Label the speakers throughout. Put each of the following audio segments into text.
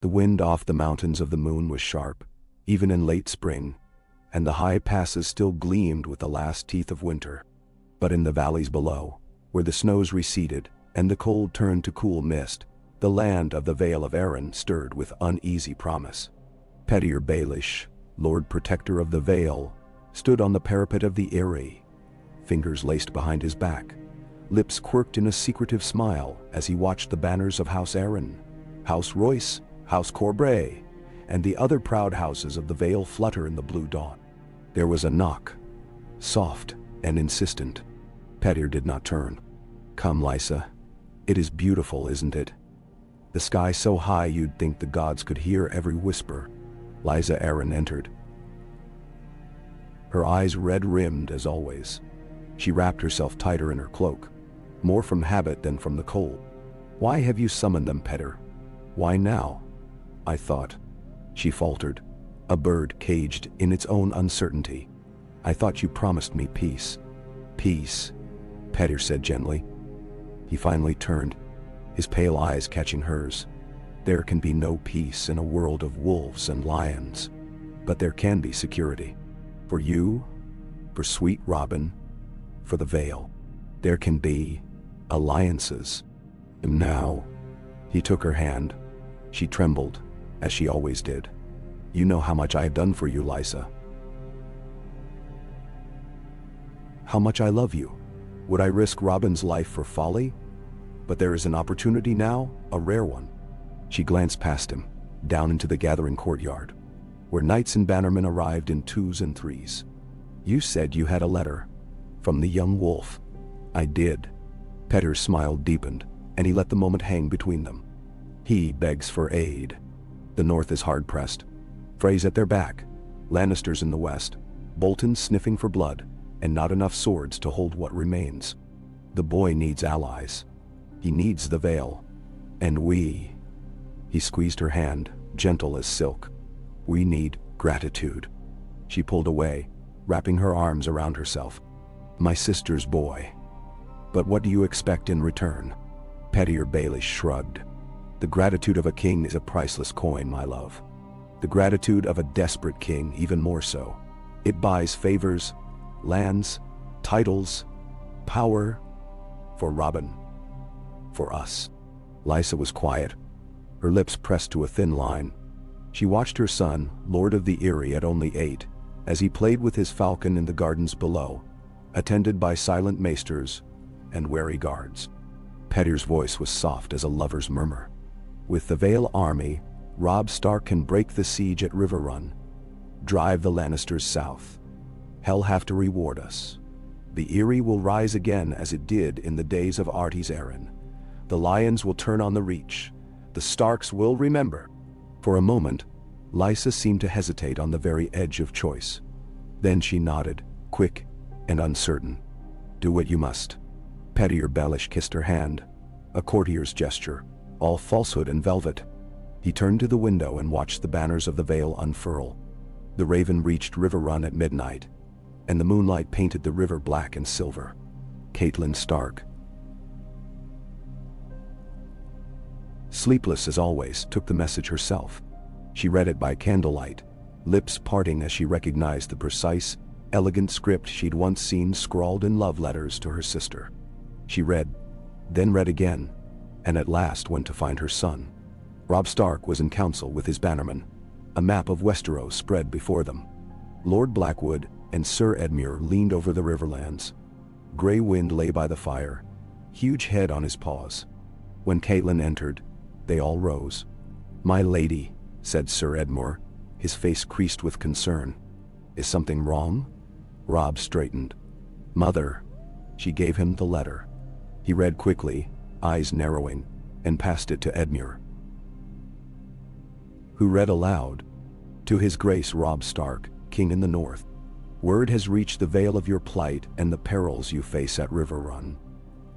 Speaker 1: The wind off the mountains of the moon was sharp, even in late spring, and the high passes still gleamed with the last teeth of winter. But in the valleys below, where the snows receded and the cold turned to cool mist, the land of the Vale of Arryn stirred with uneasy promise. Petyr Baelish, Lord Protector of the Vale, stood on the parapet of the eyrie, fingers laced behind his back, lips quirked in a secretive smile as he watched the banners of House Arryn, House Royce, House Corbray, and the other proud houses of the Vale flutter in the blue dawn. There was a knock, soft and insistent. Petyr did not turn. "Come, Lysa. It is beautiful, isn't it? The sky so high you'd think the gods could hear every whisper." Lysa Arryn entered, her eyes red-rimmed as always. She wrapped herself tighter in her cloak, more from habit than from the cold. "Why have you summoned them, Petyr? Why now?" "I thought," she faltered, a bird caged in its own uncertainty. "I thought you promised me peace." "Peace," Petyr said gently. He finally turned, his pale eyes catching hers. "There can be no peace in a world of wolves and lions, but there can be security. For you, for sweet Robin, for the Vale. There can be alliances." And now, he took her hand. She trembled, as she always did. "You know how much I have done for you, Lysa. How much I love you. Would I risk Robin's life for folly? But there is an opportunity now, a rare one." She glanced past him, down into the gathering courtyard, where knights and bannermen arrived in twos and threes. "You said you had a letter from the young wolf." "I did." Petyr's smile deepened, and he let the moment hang between them. "He begs for aid. The north is hard-pressed. Freys at their back, Lannisters in the west, Boltons sniffing for blood, and not enough swords to hold what remains. The boy needs allies. He needs the Vale. And we—" he squeezed her hand, gentle as silk. "We need gratitude." She pulled away, wrapping her arms around herself. "My sister's boy. But what do you expect in return?" Petyr Baelish shrugged. "The gratitude of a king is a priceless coin, my love. The gratitude of a desperate king even more so. It buys favors, lands, titles, power, for Robin, for us." Lysa was quiet, her lips pressed to a thin line. She watched her son, Lord of the Eyrie at only 8, as he played with his falcon in the gardens below, attended by silent maesters and wary guards. Petyr's voice was soft as a lover's murmur. "With the Vale army, Robb Stark can break the siege at Riverrun, drive the Lannisters south. Hell have to reward us. The Eyrie will rise again as it did in the days of Artys Arryn. The Lions will turn on the Reach. The Starks will remember." For a moment, Lysa seemed to hesitate on the very edge of choice. Then she nodded, quick and uncertain. "Do what you must." Petyr Baelish kissed her hand, a courtier's gesture, all falsehood and velvet. He turned to the window and watched the banners of the Vale unfurl. The Raven reached Riverrun at midnight, and the moonlight painted the river black and silver. Catelyn Stark, sleepless as always, took the message herself. She read it by candlelight, lips parting as she recognized the precise, elegant script she'd once seen scrawled in love letters to her sister. She read, then read again, and at last went to find her son. Robb Stark was in council with his bannermen, a map of Westeros spread before them. Lord Blackwood and Sir Edmure leaned over the riverlands. Grey Wind lay by the fire, huge head on his paws. When Catelyn entered, they all rose. "My lady," said Sir Edmure, his face creased with concern. "Is something wrong?" Robb straightened. "Mother." She gave him the letter. He read quickly, eyes narrowing, and passed it to Edmure, who read aloud. "To His Grace Robb Stark, King in the North. Word has reached the Vale of your plight and the perils you face at Riverrun.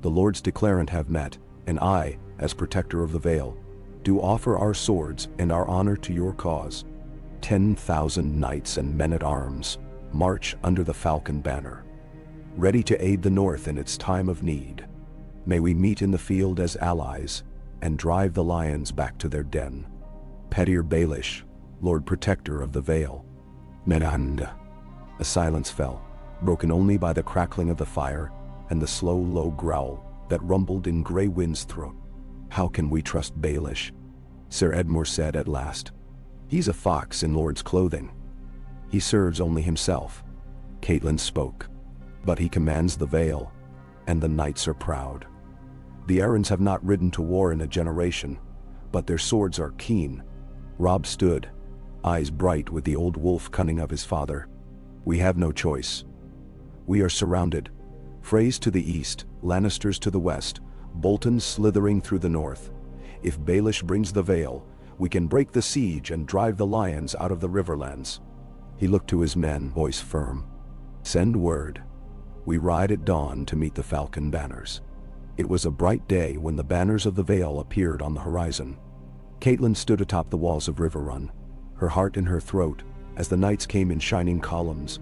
Speaker 1: The Lords Declarant have met, and I, as Protector of the Vale, do offer our swords and our honor to your cause. 10,000 knights and men-at-arms march under the Falcon banner, ready to aid the North in its time of need. May we meet in the field as allies and drive the lions back to their den." Petir Baelish, Lord Protector of the Vale. Menand. A silence fell, broken only by the crackling of the fire and the slow, low growl that rumbled in Grey Wind's throat. "How can we trust Baelish?" Sir Edmure said at last. "He's a fox in lord's clothing. He serves only himself." Catelyn spoke. "But he commands the Vale, and the knights are proud. The Arryns have not ridden to war in a generation, but their swords are keen." Robb stood, eyes bright with the old wolf cunning of his father. "We have no choice. We are surrounded. Freys to the east, Lannisters to the west, Bolton slithering through the north. If Baelish brings the Vale, we can break the siege and drive the lions out of the Riverlands." He looked to his men, voice firm. "Send word. We ride at dawn to meet the falcon banners." It was a bright day when the banners of the Vale appeared on the horizon. Catelyn stood atop the walls of Riverrun, her heart in her throat, as the knights came in shining columns,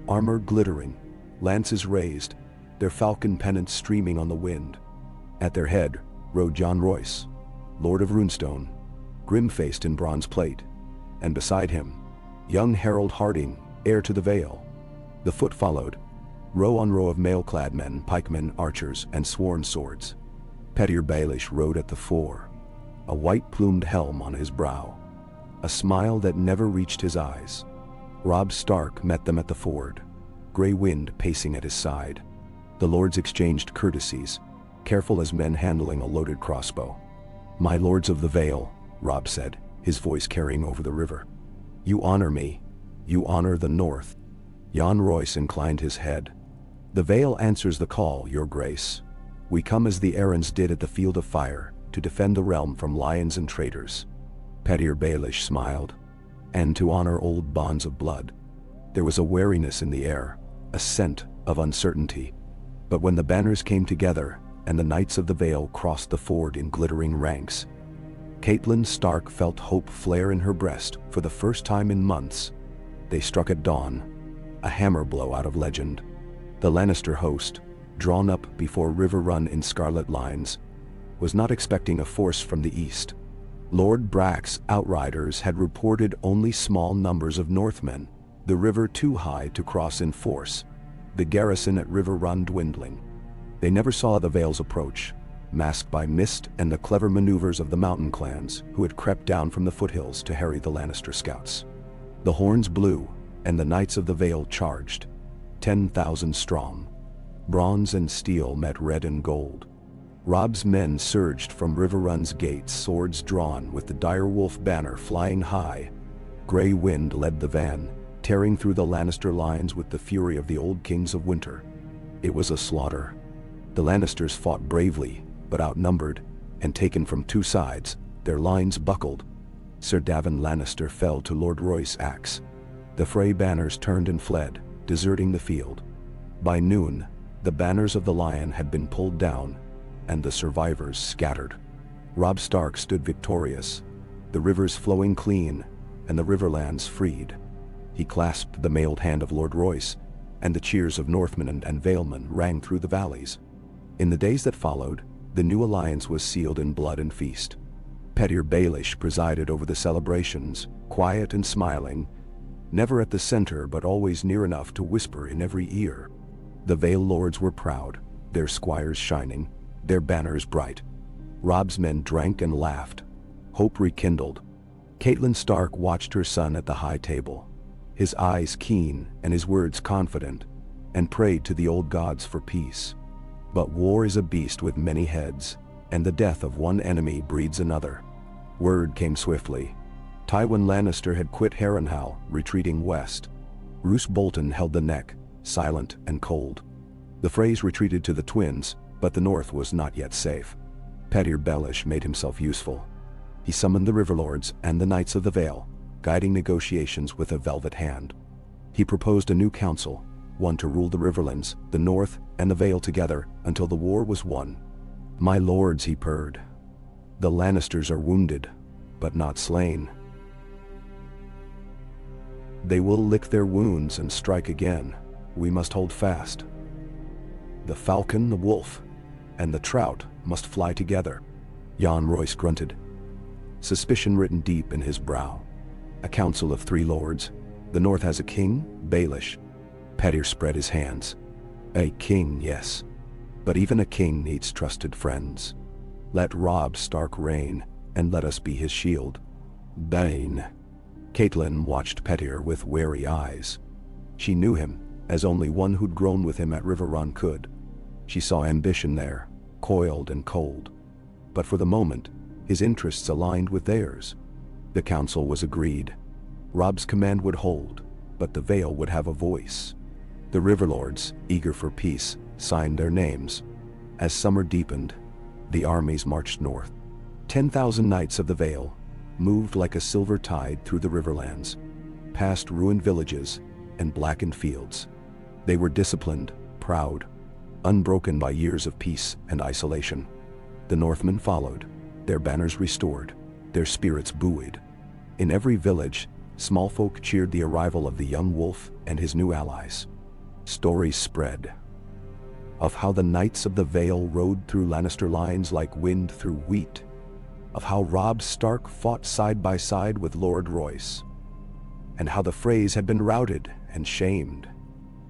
Speaker 1: armor glittering, lances raised, their falcon pennants streaming on the wind. At their head rode Jon Royce, Lord of Runestone, grim-faced in bronze plate, and beside him, young Harold Harding, heir to the Vale. The foot followed, row on row of mail-clad men, pikemen, archers, and sworn swords. Petir Baelish rode at the fore, a white-plumed helm on his brow, a smile that never reached his eyes. Robb Stark met them at the ford, Grey Wind pacing at his side. The lords exchanged courtesies, careful as men handling a loaded crossbow. "My lords of the Vale," Robb said, his voice carrying over the river. "You honor me. You honor the North." Jon Royce inclined his head. "The Vale answers the call, your grace. We come as the Arryns did at the Field of Fire, to defend the realm from lions and traitors." Petir Baelish smiled. "And to honor old bonds of blood." There was a wariness in the air, a scent of uncertainty. But when the banners came together, and the knights of the Vale crossed the ford in glittering ranks, Catelyn Stark felt hope flare in her breast for the first time in months. They struck at dawn, a hammer blow out of legend. The Lannister host, drawn up before Riverrun in scarlet lines, was not expecting a force from the east. Lord Brack's outriders had reported only small numbers of Northmen, the river too high to cross in force, the garrison at Riverrun dwindling. They never saw the Vale's approach, masked by mist and the clever maneuvers of the mountain clans who had crept down from the foothills to harry the Lannister scouts. The horns blew, and the knights of the Vale charged, 10,000 strong. Bronze and steel met red and gold. Robb's men surged from Riverrun's gates, swords drawn with the direwolf banner flying high. Grey Wind led the van, tearing through the Lannister lines with the fury of the old kings of winter. It was a slaughter. The Lannisters fought bravely, but outnumbered, and taken from two sides, their lines buckled. Sir Davin Lannister fell to Lord Royce's axe. The Frey banners turned and fled, deserting the field. By noon, the banners of the Lion had been pulled down, and the survivors scattered. Robb Stark stood victorious, the rivers flowing clean, and the Riverlands freed. He clasped the mailed hand of Lord Royce, and the cheers of Northmen and Valemen rang through the valleys. In the days that followed, the new alliance was sealed in blood and feast. Petir Baelish presided over the celebrations, quiet and smiling, never at the center but always near enough to whisper in every ear. The Vale lords were proud, their squires shining, their banners bright. Robb's men drank and laughed. Hope rekindled. Catelyn Stark watched her son at the high table, his eyes keen and his words confident, and prayed to the old gods for peace. But war is a beast with many heads, and the death of one enemy breeds another. Word came swiftly. Tywin Lannister had quit Harrenhal, retreating west. Roose Bolton held the neck, silent and cold. The Freys retreated to the Twins, but the north was not yet safe. Petir Baelish made himself useful. He summoned the Riverlords and the Knights of the Vale, guiding negotiations with a velvet hand. He proposed a new council, one to rule the Riverlands, the North, and the Vale together until the war was won. "My lords," he purred, "the Lannisters are wounded, but not slain. They will lick their wounds and strike again. We must hold fast. The falcon, the wolf, and the trout must fly together." Jon Royce grunted. suspicion written deep in his brow. A council of 3 lords. The north has a king, Baelish. Petyr spread his hands. A king, yes. But even a king needs trusted friends. Let Robb Stark reign, and let us be his shield. Bane. Catelyn watched Petyr with wary eyes. She knew him as only one who'd grown with him at Riverrun could. She saw ambition there, coiled and cold. But for the moment, his interests aligned with theirs. The council was agreed. Robb's command would hold, but the Vale would have a voice. The Riverlords, eager for peace, signed their names. As summer deepened, the armies marched north. 10,000 knights of the Vale moved like a silver tide through the riverlands, past ruined villages and blackened fields. They were disciplined, proud, unbroken by years of peace and isolation. The Northmen followed, their banners restored, their spirits buoyed. In every village, small folk cheered the arrival of the young wolf and his new allies. Stories spread of how the knights of the Vale rode through Lannister lines like wind through wheat, of how Robb Stark fought side by side with Lord Royce, and how the Freys had been routed and shamed.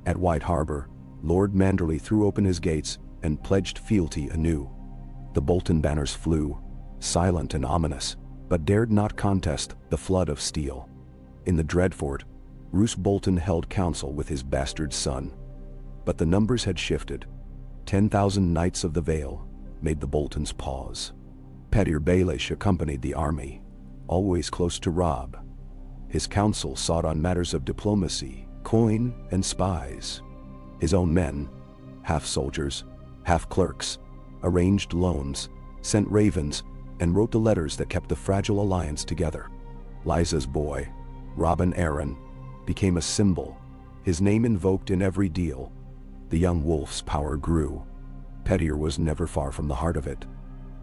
Speaker 1: At White Harbor, Lord Manderly threw open his gates and pledged fealty anew. The Bolton banners flew, silent and ominous, but dared not contest the flood of steel. In the Dreadfort, Roose Bolton held council with his bastard son. But the numbers had shifted. 10,000 knights of the Vale made the Boltons pause. Petyr Baelish accompanied the army, always close to Robb. His counsel sought on matters of diplomacy, coin, and spies. His own men, half soldiers, half clerks, arranged loans, sent ravens, and wrote the letters that kept the fragile alliance together. Lysa's boy, Robin Arryn, became a symbol, his name invoked in every deal. The young wolf's power grew. Petyr was never far from the heart of it.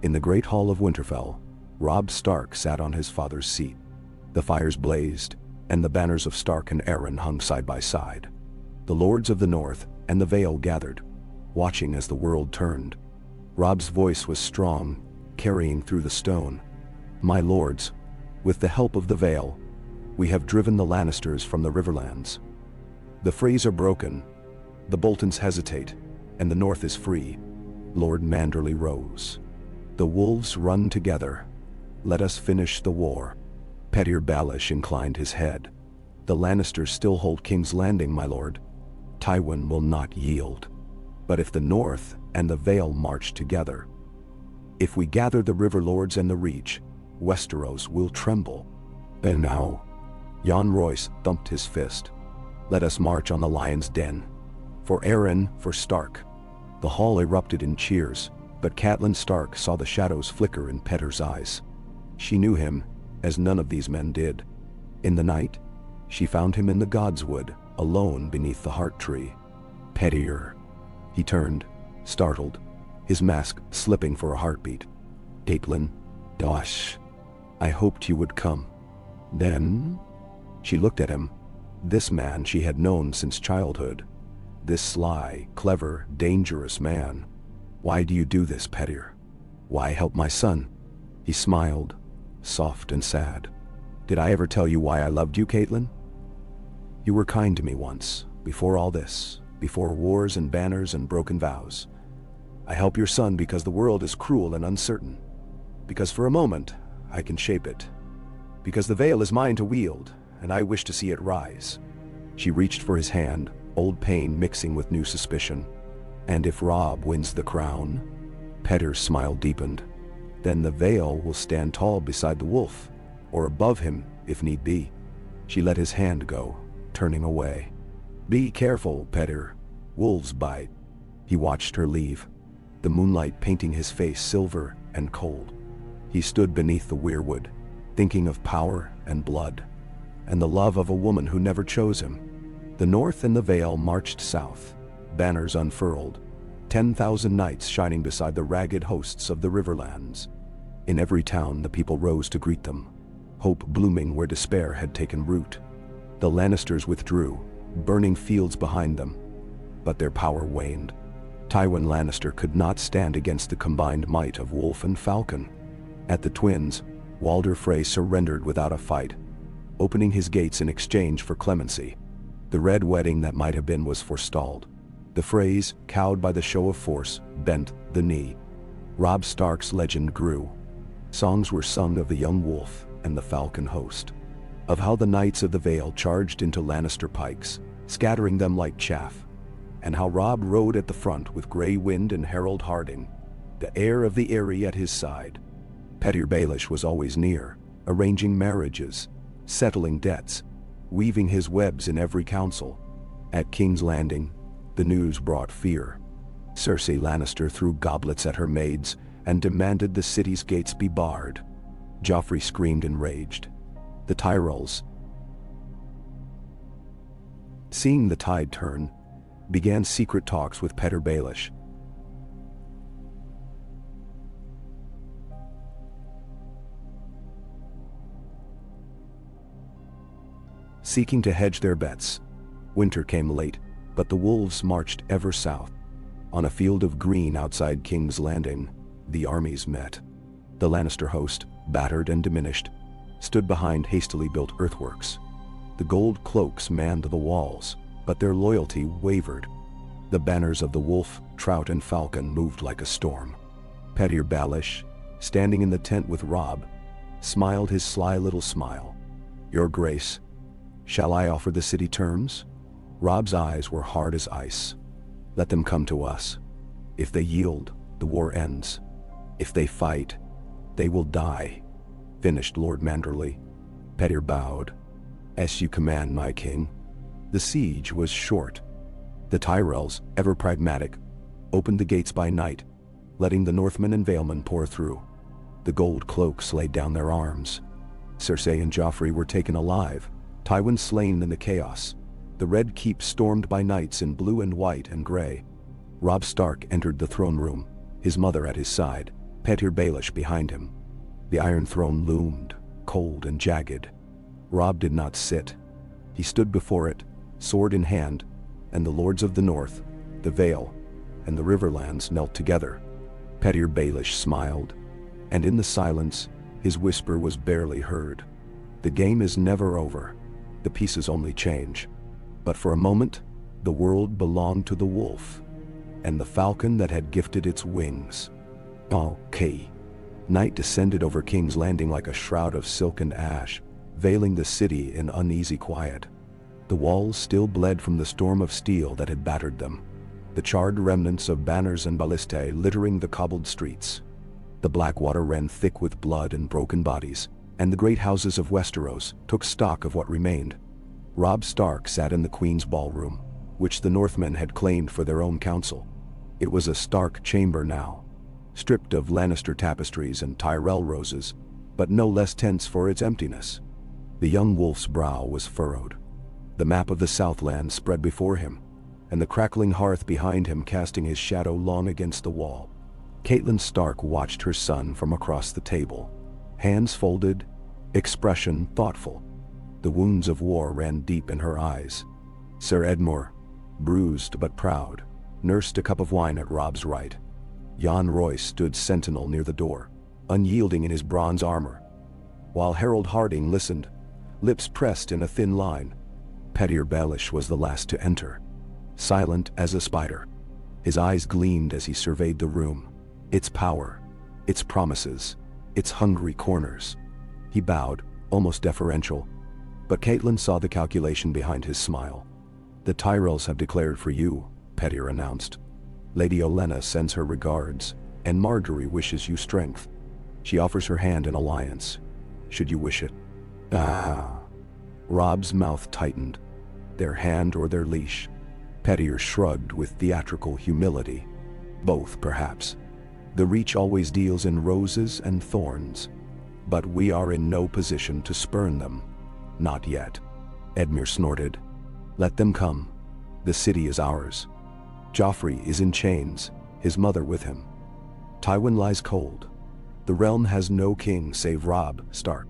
Speaker 1: In the great hall of Winterfell, Robb Stark sat on his father's seat. The fires blazed, and the banners of Stark and Arryn hung side by side. The lords of the north and the Vale gathered, watching as the world turned. Robb's voice was strong, carrying through the stone. My lords, with the help of the Vale, we have driven the Lannisters from the Riverlands. The Freys are broken, the Boltons hesitate, and the north is free. Lord Manderly rose. The wolves run together. Let us finish the war. Petyr Baelish inclined his head. The Lannisters still hold King's Landing, my lord. Tywin will not yield. But if the north and the Vale march together, if we gather the River Lords and the Reach, Westeros will tremble. And now, Jon Royce thumped his fist. Let us march on the Lion's Den. For Arryn, for Stark. The hall erupted in cheers, but Catelyn Stark saw the shadows flicker in Petyr's eyes. She knew him, as none of these men did. In the night, she found him in the Godswood, alone beneath the heart tree. Petyr. He turned, startled, his mask slipping for a heartbeat. Catelyn, Dosh, I hoped you would come. Then? She looked at him. This man she had known since childhood. This sly, clever, dangerous man. Why do you do this, Petyr? Why help my son? He smiled, soft and sad. Did I ever tell you why I loved you, Catelyn? You were kind to me once, before all this, before wars and banners and broken vows. I help your son because the world is cruel and uncertain. Because for a moment, I can shape it. Because the Vale is mine to wield, and I wish to see it rise. She reached for his hand, old pain mixing with new suspicion. And if Robb wins the crown? Petyr's smile deepened. Then the Vale will stand tall beside the wolf, or above him if need be. She let his hand go, turning away. Be careful, Petyr. Wolves bite. He watched her leave, the moonlight painting his face silver and cold. He stood beneath the weirwood, thinking of power and blood, and the love of a woman who never chose him. The north and the Vale marched south, banners unfurled, 10,000 knights shining beside the ragged hosts of the Riverlands. In every town the people rose to greet them, hope blooming where despair had taken root. The Lannisters withdrew, burning fields behind them, but their power waned. Tywin Lannister could not stand against the combined might of wolf and falcon. At the twins, Walder Frey surrendered without a fight, opening his gates in exchange for clemency. The red wedding that might have been was forestalled. The Freys, cowed by the show of force, bent the knee. Robb Stark's legend grew. Songs were sung of the young wolf and the falcon host, of how the knights of the Vale charged into Lannister pikes, scattering them like chaff, and how Robb rode at the front with Grey Wind and Harold Harding, the heir of the Eyrie at his side. Petyr Baelish was always near, arranging marriages, settling debts, weaving his webs in every council. At King's Landing, the news brought fear. Cersei Lannister threw goblets at her maids and demanded the city's gates be barred. Joffrey screamed enraged. The Tyrells, seeing the tide turn, began secret talks with Petyr Baelish. Seeking to hedge their bets. Winter came late, but the wolves marched ever south. On a field of green outside King's Landing, the armies met. The Lannister host, battered and diminished, stood behind hastily built earthworks. The gold cloaks manned the walls, but their loyalty wavered. The banners of the wolf, trout, and falcon moved like a storm. Petyr Baelish, standing in the tent with Robb, smiled his sly little smile. "Your Grace, shall I offer the city terms?" Robb's eyes were hard as ice. "Let them come to us. If they yield, the war ends. If they fight, they will die," finished Lord Manderley. Petyr bowed. "As you command, my king." The siege was short. The Tyrells, ever pragmatic, opened the gates by night, letting the Northmen and Valemen pour through. The gold cloaks laid down their arms. Cersei and Joffrey were taken alive, Tywin slain in the chaos. The Red Keep stormed by knights in blue and white and gray. Robb Stark entered the throne room, his mother at his side, Petyr Baelish behind him. The Iron Throne loomed, cold and jagged. Robb did not sit. He stood before it, sword in hand, and the lords of the North, the Vale, and the Riverlands knelt together. Petyr Baelish smiled, and in the silence, his whisper was barely heard. "The game is never over. The pieces only change. But for a moment, the world belonged to the wolf, and the falcon that had gifted its wings." Okay. Night descended over King's Landing like a shroud of silk and ash, veiling the city in uneasy quiet. The walls still bled from the storm of steel that had battered them, the charred remnants of banners and ballistae littering the cobbled streets. The Blackwater ran thick with blood and broken bodies, and the great houses of Westeros took stock of what remained. Robb Stark sat in the Queen's ballroom, which the Northmen had claimed for their own council. It was a stark chamber now, stripped of Lannister tapestries and Tyrell roses, but no less tense for its emptiness. The young wolf's brow was furrowed. The map of the Southland spread before him, and the crackling hearth behind him casting his shadow long against the wall. Catelyn Stark watched her son from across the table, hands folded, expression thoughtful. The wounds of war ran deep in her eyes. Ser Edmure, bruised but proud, nursed a cup of wine at Robb's right. Jon Royce stood sentinel near the door, unyielding in his bronze armor, while Harold Harding listened, lips pressed in a thin line. Petyr Baelish was the last to enter, silent as a spider. His eyes gleamed as he surveyed the room, its power, its promises, its hungry corners. He bowed, almost deferential, but Catelyn saw the calculation behind his smile. "The Tyrells have declared for you," Petyr announced. "Lady Olenna sends her regards, and Margaery wishes you strength. She offers her hand in alliance, should you wish it." "Ah." Robb's mouth tightened. Their hand or their leash? Petyr shrugged with theatrical humility. "Both, perhaps. The Reach always deals in roses and thorns, but we are in no position to spurn them. Not yet." Edmure snorted. "Let them come. The city is ours. Joffrey is in chains, his mother with him. Tywin lies cold. The realm has no king save Robb Stark."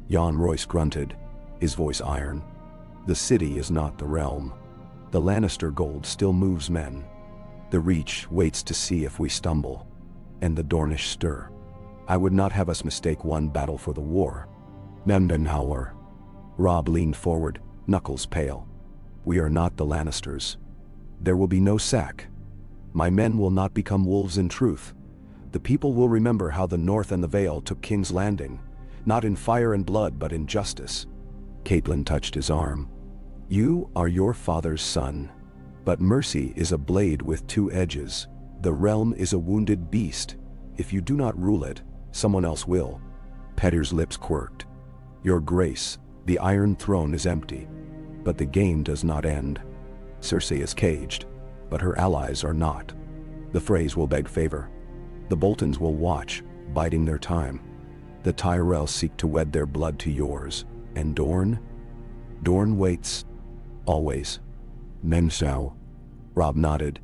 Speaker 1: Jon Royce grunted, his voice iron. "The city is not the realm. The Lannister gold still moves men. The Reach waits to see if we stumble, and the Dornish stir. I would not have us mistake one battle for the war. Mendenhauer. Robb leaned forward, knuckles pale. We are not the Lannisters. There will be no sack. My men will not become wolves in truth. The people will remember how the North and the Vale took King's Landing, not in fire and blood but in justice. Caitlin touched his arm. You are your father's son. But mercy is a blade with two edges. The realm is a wounded beast. If you do not rule it, someone else will. Petir's lips quirked. Your Grace, the Iron Throne is empty. But the game does not end. Cersei is caged, but her allies are not. The Freys will beg favor. The Boltons will watch, biding their time. The Tyrells seek to wed their blood to yours. And Dorne? Dorne waits. Always. Mensau. Robb nodded,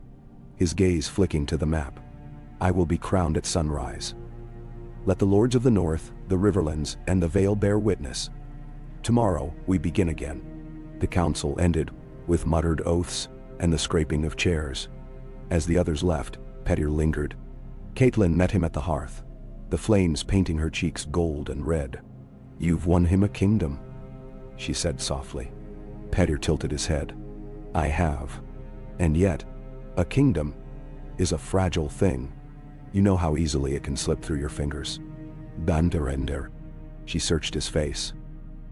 Speaker 1: his gaze flicking to the map. I will be crowned at sunrise. Let the lords of the North, the Riverlands, and the Vale bear witness. Tomorrow we begin again. The council ended, with muttered oaths and the scraping of chairs. As the others left, Petyr lingered. Caitlin met him at the hearth, the flames painting her cheeks gold and red. You've won him a kingdom, she said softly. Petyr tilted his head. I have. And yet, a kingdom is a fragile thing. You know how easily it can slip through your fingers. Banderender. She searched his face.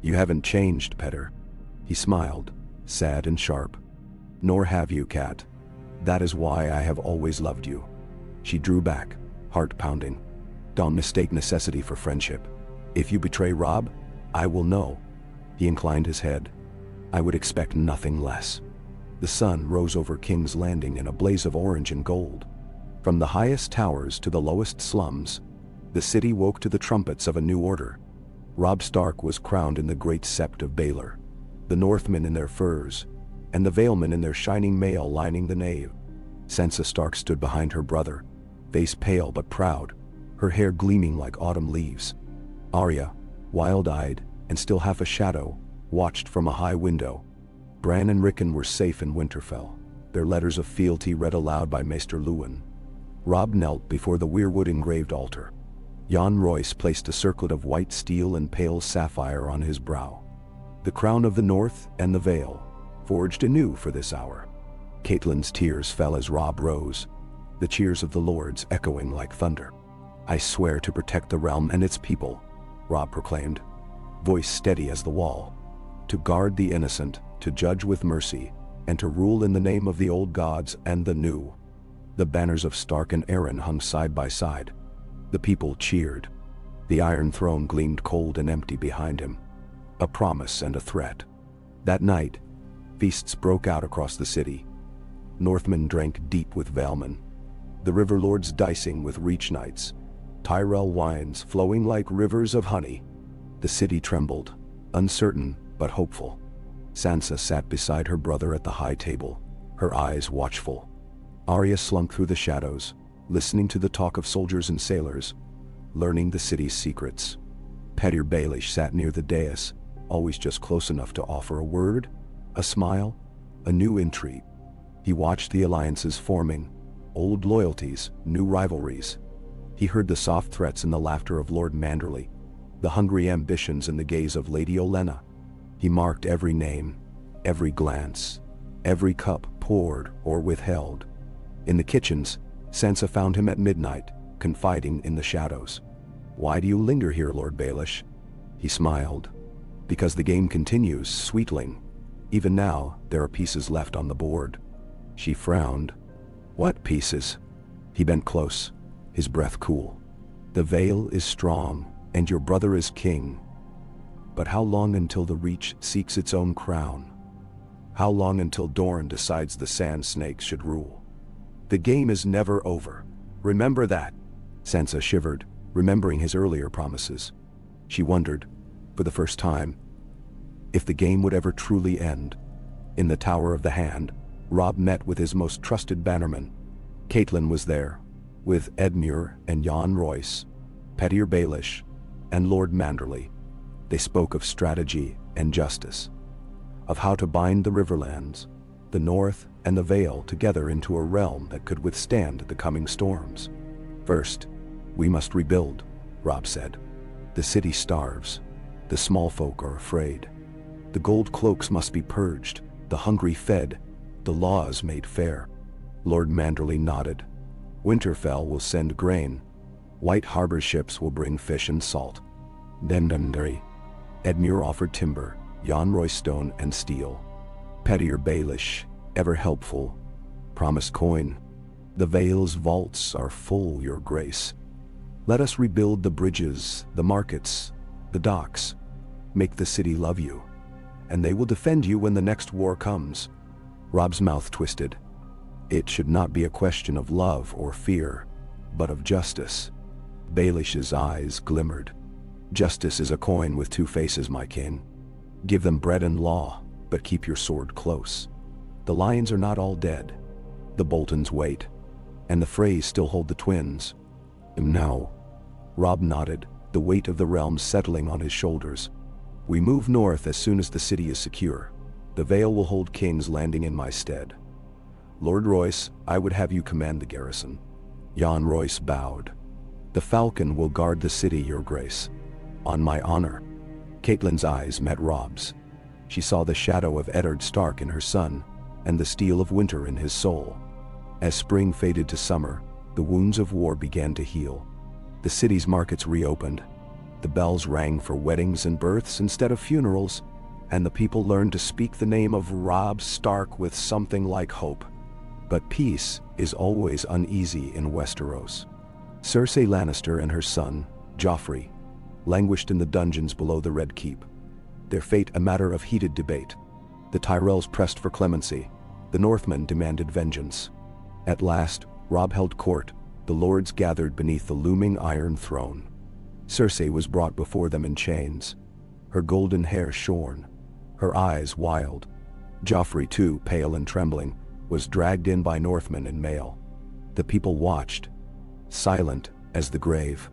Speaker 1: You haven't changed, Petyr. He smiled, sad and sharp. Nor have you, Cat. That is why I have always loved you. She drew back, heart pounding. Don't mistake necessity for friendship. If you betray Robb, I will know. He inclined his head. I would expect nothing less. The sun rose over King's Landing in a blaze of orange and gold. From the highest towers to the lowest slums, the city woke to the trumpets of a new order. Robb Stark was crowned in the great sept of Baelor, the Northmen in their furs, and the Valemen in their shining mail lining the nave. Sansa Stark stood behind her brother, face pale but proud, her hair gleaming like autumn leaves. Arya, wild-eyed and still half a shadow, watched from a high window. Bran and Rickon were safe in Winterfell, their letters of fealty read aloud by Maester Luwin. Robb knelt before the weirwood-engraved altar. Jon Royce placed a circlet of white steel and pale sapphire on his brow. The crown of the North and the Vale, forged anew for this hour. Caitlyn's tears fell as Robb rose, the cheers of the lords echoing like thunder. I swear to protect the realm and its people, Robb proclaimed, voice steady as the wall. To guard the innocent, to judge with mercy, and to rule in the name of the old gods and the new. The banners of Stark and Arryn hung side by side. The people cheered. The Iron Throne gleamed cold and empty behind him. A promise and a threat. That night, feasts broke out across the city. Northmen drank deep with Valemen, the river lords dicing with Reach Knights, Tyrell wines flowing like rivers of honey. The city trembled, uncertain but hopeful. Sansa sat beside her brother at the high table, her eyes watchful. Arya slunk through the shadows, listening to the talk of soldiers and sailors, learning the city's secrets. Petyr Baelish sat near the dais, always just close enough to offer a word, a smile, a new intrigue. He watched the alliances forming, old loyalties, new rivalries. He heard the soft threats and the laughter of Lord Manderley, the hungry ambitions in the gaze of Lady Olenna. He marked every name, every glance, every cup poured or withheld. In the kitchens, Sansa found him at midnight, confiding in the shadows. Why do you linger here, Lord Baelish? He smiled. Because the game continues, sweetling. Even now, there are pieces left on the board. She frowned. What pieces? He bent close, his breath cool. The Vale is strong, and your brother is king. But how long until the Reach seeks its own crown? How long until Dorne decides the Sand Snakes should rule? The game is never over. Remember that. Sansa shivered, remembering his earlier promises. She wondered, for the first time, if the game would ever truly end. In the Tower of the Hand, Robb met with his most trusted bannerman. Caitlin was there, with Edmure and Jon Royce, Petyr Baelish, and Lord Manderley. They spoke of strategy and justice, of how to bind the Riverlands, the North and the Vale together into a realm that could withstand the coming storms. First, we must rebuild, Robb said. The city starves. The small folk are afraid. The gold cloaks must be purged, the hungry fed, the laws made fair. Lord Manderley nodded. Winterfell will send grain. White harbor ships will bring fish and salt. Dendundary. Edmure offered timber, Jan Roystone and steel. Pettier Baelish, ever helpful, promised coin. The Vale's vaults are full, your grace. Let us rebuild the bridges, the markets, the docks. Make the city love you, and they will defend you when the next war comes. Robb's mouth twisted. It should not be a question of love or fear, but of justice. Baelish's eyes glimmered. Justice is a coin with two faces, my king. Give them bread and law, but keep your sword close. The lions are not all dead. The Boltons wait, and the Freys still hold the twins. Now, Robb nodded, the weight of the realm settling on his shoulders. We move north as soon as the city is secure. The Vale will hold King's Landing in my stead. Lord Royce, I would have you command the garrison. Jan Royce bowed. The Falcon will guard the city, your grace. On my honor. Catelyn's eyes met Robb's. She saw the shadow of Eddard Stark in her son, and the steel of winter in his soul. As spring faded to summer, the wounds of war began to heal. The city's markets reopened. The bells rang for weddings and births instead of funerals, and the people learned to speak the name of Robb Stark with something like hope. But peace is always uneasy in Westeros. Cersei Lannister and her son, Joffrey, languished in the dungeons below the Red Keep, their fate a matter of heated debate. The Tyrells pressed for clemency. The Northmen demanded vengeance. At last, Robb held court. The lords gathered beneath the looming Iron Throne. Cersei was brought before them in chains, her golden hair shorn, her eyes wild. Joffrey, too, pale and trembling, was dragged in by Northmen in mail. The people watched, silent as the grave.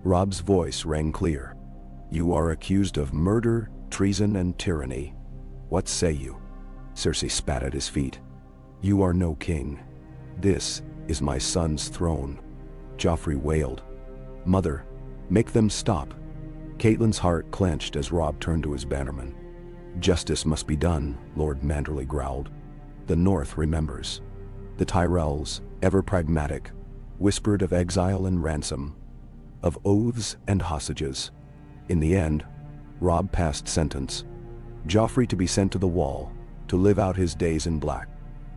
Speaker 1: Robb's voice rang clear. You are accused of murder, treason, and tyranny. What say you? Cersei spat at his feet. You are no king. This is my son's throne. Joffrey wailed. Mother, make them stop. Catelyn's heart clenched as Robb turned to his bannerman. Justice must be done, Lord Manderley growled. The North remembers. The Tyrells, ever pragmatic, whispered of exile and ransom, of oaths and hostages. In the end, Robb passed sentence. Joffrey to be sent to the Wall, to live out his days in black.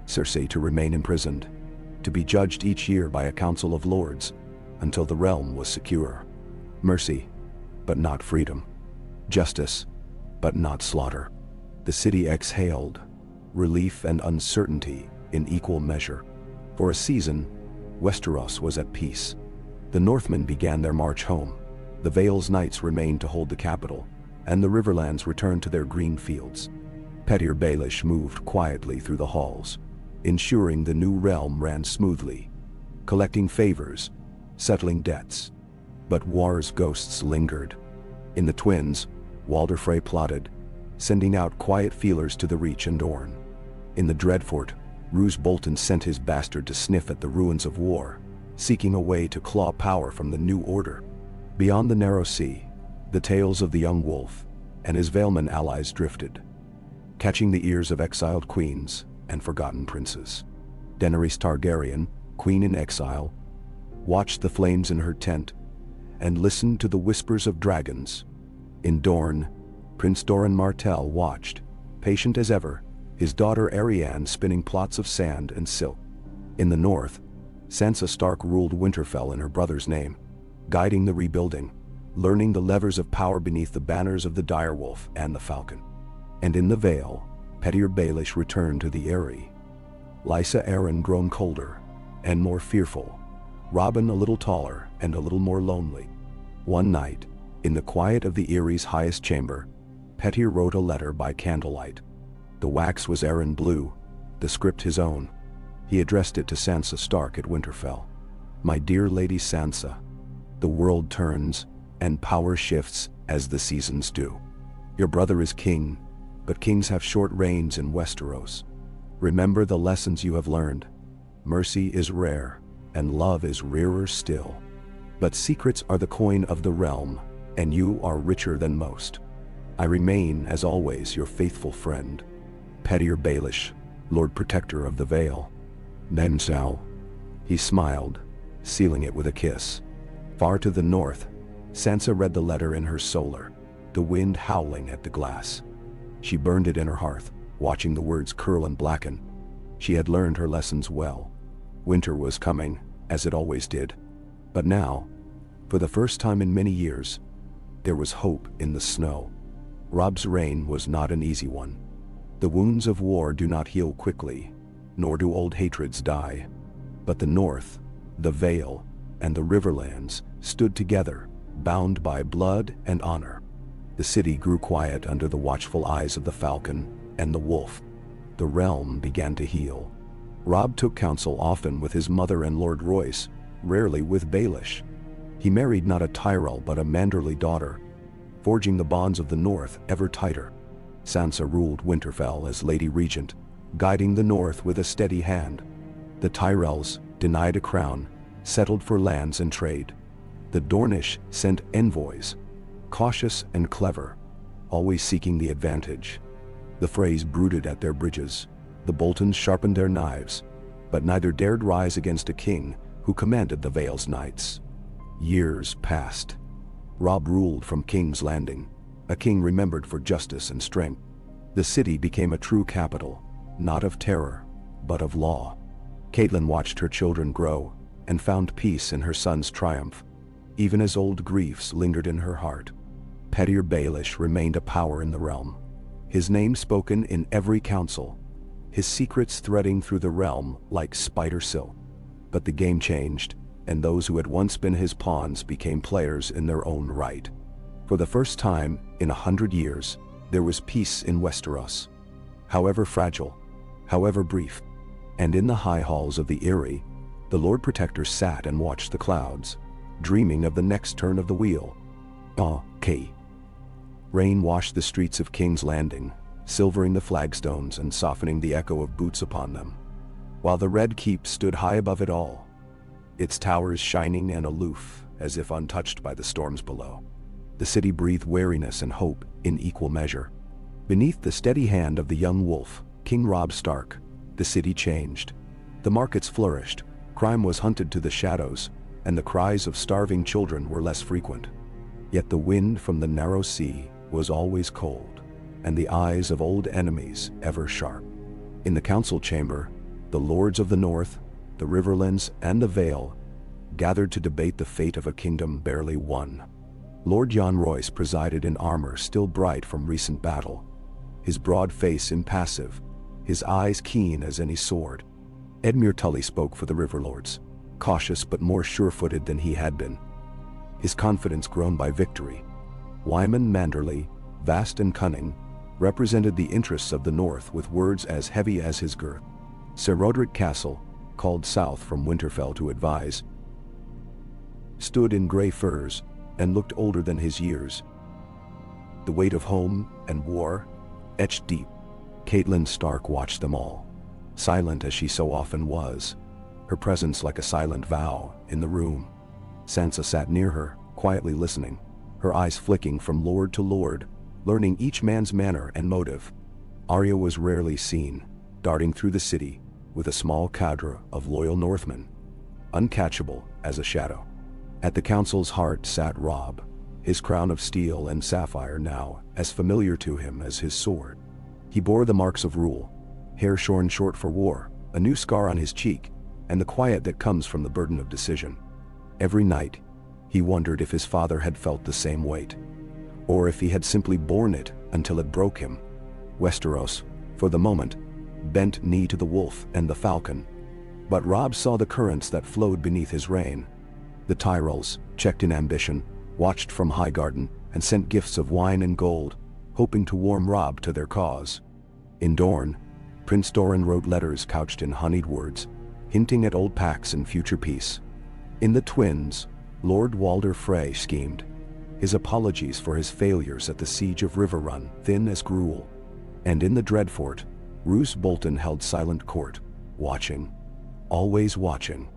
Speaker 1: Cersei to remain imprisoned, to be judged each year by a council of lords, until the realm was secure. Mercy, but not freedom. Justice, but not slaughter. The city exhaled, relief and uncertainty in equal measure. For a season, Westeros was at peace. The Northmen began their march home. The Vale's knights remained to hold the capital, and the Riverlands returned to their green fields. Pettier Baelish moved quietly through the halls, ensuring the new realm ran smoothly, collecting favors, settling debts. But war's ghosts lingered. In the Twins, Walder Frey plotted, sending out quiet feelers to the Reach and Dorne. In the Dreadfort, Roose Bolton sent his bastard to sniff at the ruins of war, seeking a way to claw power from the New Order. Beyond the Narrow Sea, the tales of the young wolf and his Valeman allies drifted, catching the ears of exiled queens and forgotten princes. Daenerys Targaryen, queen in exile, watched the flames in her tent and listened to the whispers of dragons. In Dorne, Prince Doran Martell watched, patient as ever, his daughter Arianne spinning plots of sand and silk. In the north, Sansa Stark ruled Winterfell in her brother's name, guiding the rebuilding, learning the levers of power beneath the banners of the Direwolf and the Falcon. And in the Vale, Pettier Baelish returned to the Eyrie. Lysa Arryn grown colder and more fearful, Robin a little taller and a little more lonely. One night, in the quiet of the Eyrie's highest chamber, Pettier wrote a letter by candlelight. The wax was Arryn blue, the script his own. He addressed it to Sansa Stark at Winterfell. My dear Lady Sansa, the world turns, and power shifts as the seasons do. Your brother is king, but kings have short reigns in Westeros. Remember the lessons you have learned. Mercy is rare, and love is rarer still. But secrets are the coin of the realm, and you are richer than most. I remain, as always, your faithful friend, Pettier Baelish, Lord Protector of the Vale. Then so. He smiled, sealing it with a kiss. Far to the north, Sansa read the letter in her solar, the wind howling at the glass. She burned it in her hearth, watching the words curl and blacken. She had learned her lessons well. Winter was coming, as it always did. But now, for the first time in many years, there was hope in the snow. Robb's reign was not an easy one. The wounds of war do not heal quickly, nor do old hatreds die. But the North, the Vale, and the Riverlands stood together, bound by blood and honor. The city grew quiet under the watchful eyes of the Falcon and the Wolf. The realm began to heal. Robb took counsel often with his mother and Lord Royce, rarely with Baelish. He married not a Tyrell but a Manderly daughter, forging the bonds of the North ever tighter. Sansa ruled Winterfell as Lady Regent, guiding the North with a steady hand. The Tyrells, denied a crown, settled for lands and trade. The Dornish sent envoys, cautious and clever, always seeking the advantage. The Freys brooded at their bridges, the Boltons sharpened their knives, but neither dared rise against a king who commanded the Vale's knights. Years passed. Robb ruled from King's Landing, a king remembered for justice and strength. The city became a true capital, not of terror, but of law. Catelyn watched her children grow, and found peace in her son's triumph, even as old griefs lingered in her heart. Pettier Baelish remained a power in the realm, his name spoken in every council, his secrets threading through the realm like spider silk. But the game changed, and those who had once been his pawns became players in their own right. For the first time in 100 years, there was peace in Westeros, however fragile, however brief. And in the high halls of the Eyrie, the Lord Protector sat and watched the clouds, dreaming of the next turn of the wheel. Rain washed the streets of King's Landing, silvering the flagstones and softening the echo of boots upon them, while the Red Keep stood high above it all, its towers shining and aloof as if untouched by the storms below. The city breathed wariness and hope in equal measure. Beneath the steady hand of the young wolf, King Robb Stark, the city changed. The markets flourished, crime was hunted to the shadows, and the cries of starving children were less frequent. Yet the wind from the narrow sea was always cold, and the eyes of old enemies ever sharp. In the council chamber, the lords of the North, the Riverlands, and the Vale gathered to debate the fate of a kingdom barely won. Lord Jon Royce presided in armor still bright from recent battle, his broad face impassive, his eyes keen as any sword. Edmure Tully spoke for the Riverlords, cautious but more sure-footed than he had been, his confidence grown by victory. Wyman Manderly, vast and cunning, represented the interests of the North with words as heavy as his girth. Sir Roderick Castle, called south from Winterfell to advise, stood in grey furs and looked older than his years. The weight of home and war etched deep. Catelyn Stark watched them all, silent as she so often was, her presence like a silent vow in the room. Sansa sat near her, quietly listening, her eyes flicking from lord to lord, learning each man's manner and motive. Arya was rarely seen, darting through the city with a small cadre of loyal Northmen, uncatchable as a shadow. At the council's heart sat Robb, his crown of steel and sapphire now as familiar to him as his sword. He bore the marks of rule, hair shorn short for war, a new scar on his cheek, and the quiet that comes from the burden of decision. Every night, he wondered if his father had felt the same weight, or if he had simply borne it until it broke him. Westeros, for the moment, bent knee to the wolf and the falcon, but Robb saw the currents that flowed beneath his reign. The Tyrells, checked in ambition, watched from Highgarden and sent gifts of wine and gold, hoping to warm Robb to their cause. In Dorne, Prince Doran wrote letters couched in honeyed words, hinting at old pacts and future peace. In the Twins, Lord Walder Frey schemed, his apologies for his failures at the siege of Riverrun thin as gruel. And in the Dreadfort, Roose Bolton held silent court, watching, always watching.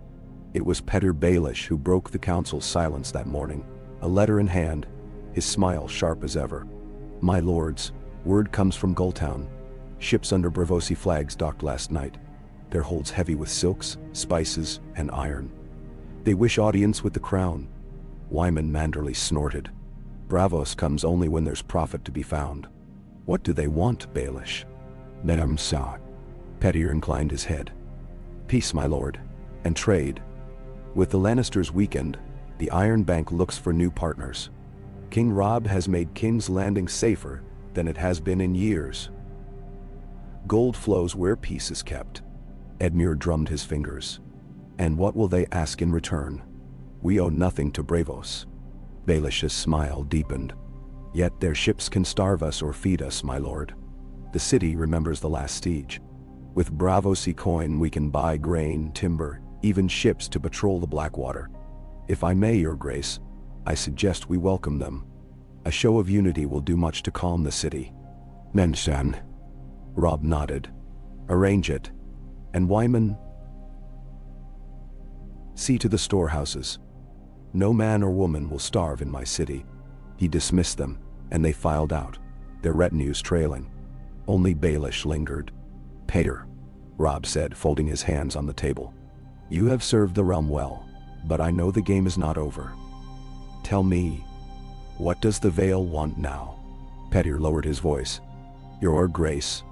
Speaker 1: It was Petyr Baelish who broke the council's silence that morning, a letter in hand, his smile sharp as ever. "My lords, word comes from Gulltown. Ships under Bravosi flags docked last night, their holds heavy with silks, spices, and iron. They wish audience with the crown." Wyman Manderley snorted. "Bravos comes only when there's profit to be found." "What do they want, Baelish?" "Nedam saw." Petyr inclined his head. "Peace, my lord, and trade. With the Lannisters weakened, the Iron Bank looks for new partners. King Robb has made King's Landing safer than it has been in years. Gold flows where peace is kept." Edmure drummed his fingers. "And what will they ask in return? We owe nothing to Bravos." Baelish's smile deepened. "Yet their ships can starve us or feed us, my lord. The city remembers the last siege. With Bravosi coin we can buy grain, timber, even ships to patrol the Blackwater. If I may, your grace, I suggest we welcome them. A show of unity will do much to calm the city." "Menshan." Robb nodded. "Arrange it. And Wyman, see to the storehouses. No man or woman will starve in my city." He dismissed them, and they filed out, their retinues trailing. Only Baelish lingered. "Petyr," Robb said, folding his hands on the table. "You have served the realm well, but I know the game is not over. Tell me, what does the Vale want now?" Petyr lowered his voice. "Your grace,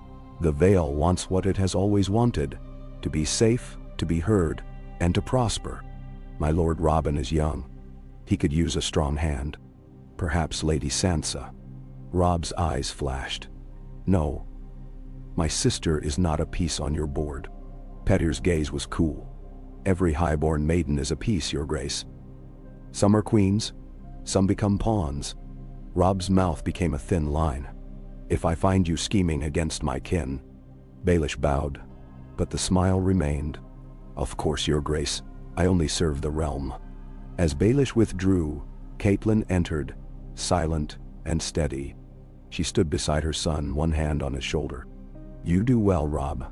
Speaker 1: the Vale wants what it has always wanted, to be safe, to be heard, and to prosper. My lord Robin is young. He could use a strong hand. Perhaps Lady Sansa." Robb's eyes flashed. "No. My sister is not a piece on your board." Petyr's gaze was cool. "Every highborn maiden is a piece, your grace. Some are queens, some become pawns." Robb's mouth became a thin line. "If I find you scheming against my kin." Baelish bowed, but the smile remained. "Of course, your grace, I only serve the realm." As Baelish withdrew, Caitlin entered, silent and steady. She stood beside her son, one hand on his shoulder. "You do well, Robb.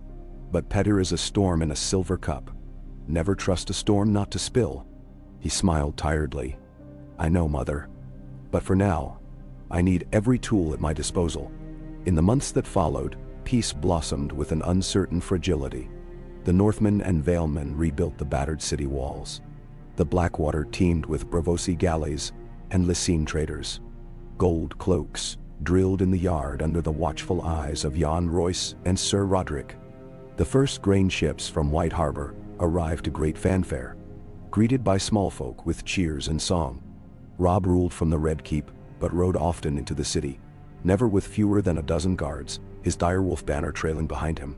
Speaker 1: But Petyr is a storm in a silver cup. Never trust a storm not to spill." He smiled tiredly. "I know, mother. But for now, I need every tool at my disposal." In the months that followed, peace blossomed with an uncertain fragility. The Northmen and Valemen rebuilt the battered city walls. The Blackwater teemed with Bravosi galleys and Lysine traders. Gold cloaks drilled in the yard under the watchful eyes of Jan Royce and Sir Roderick. The first grain ships from White Harbor arrived to great fanfare, greeted by small folk with cheers and song. Robb ruled from the Red Keep, but rode often into the city, never with fewer than a dozen guards, his direwolf banner trailing behind him.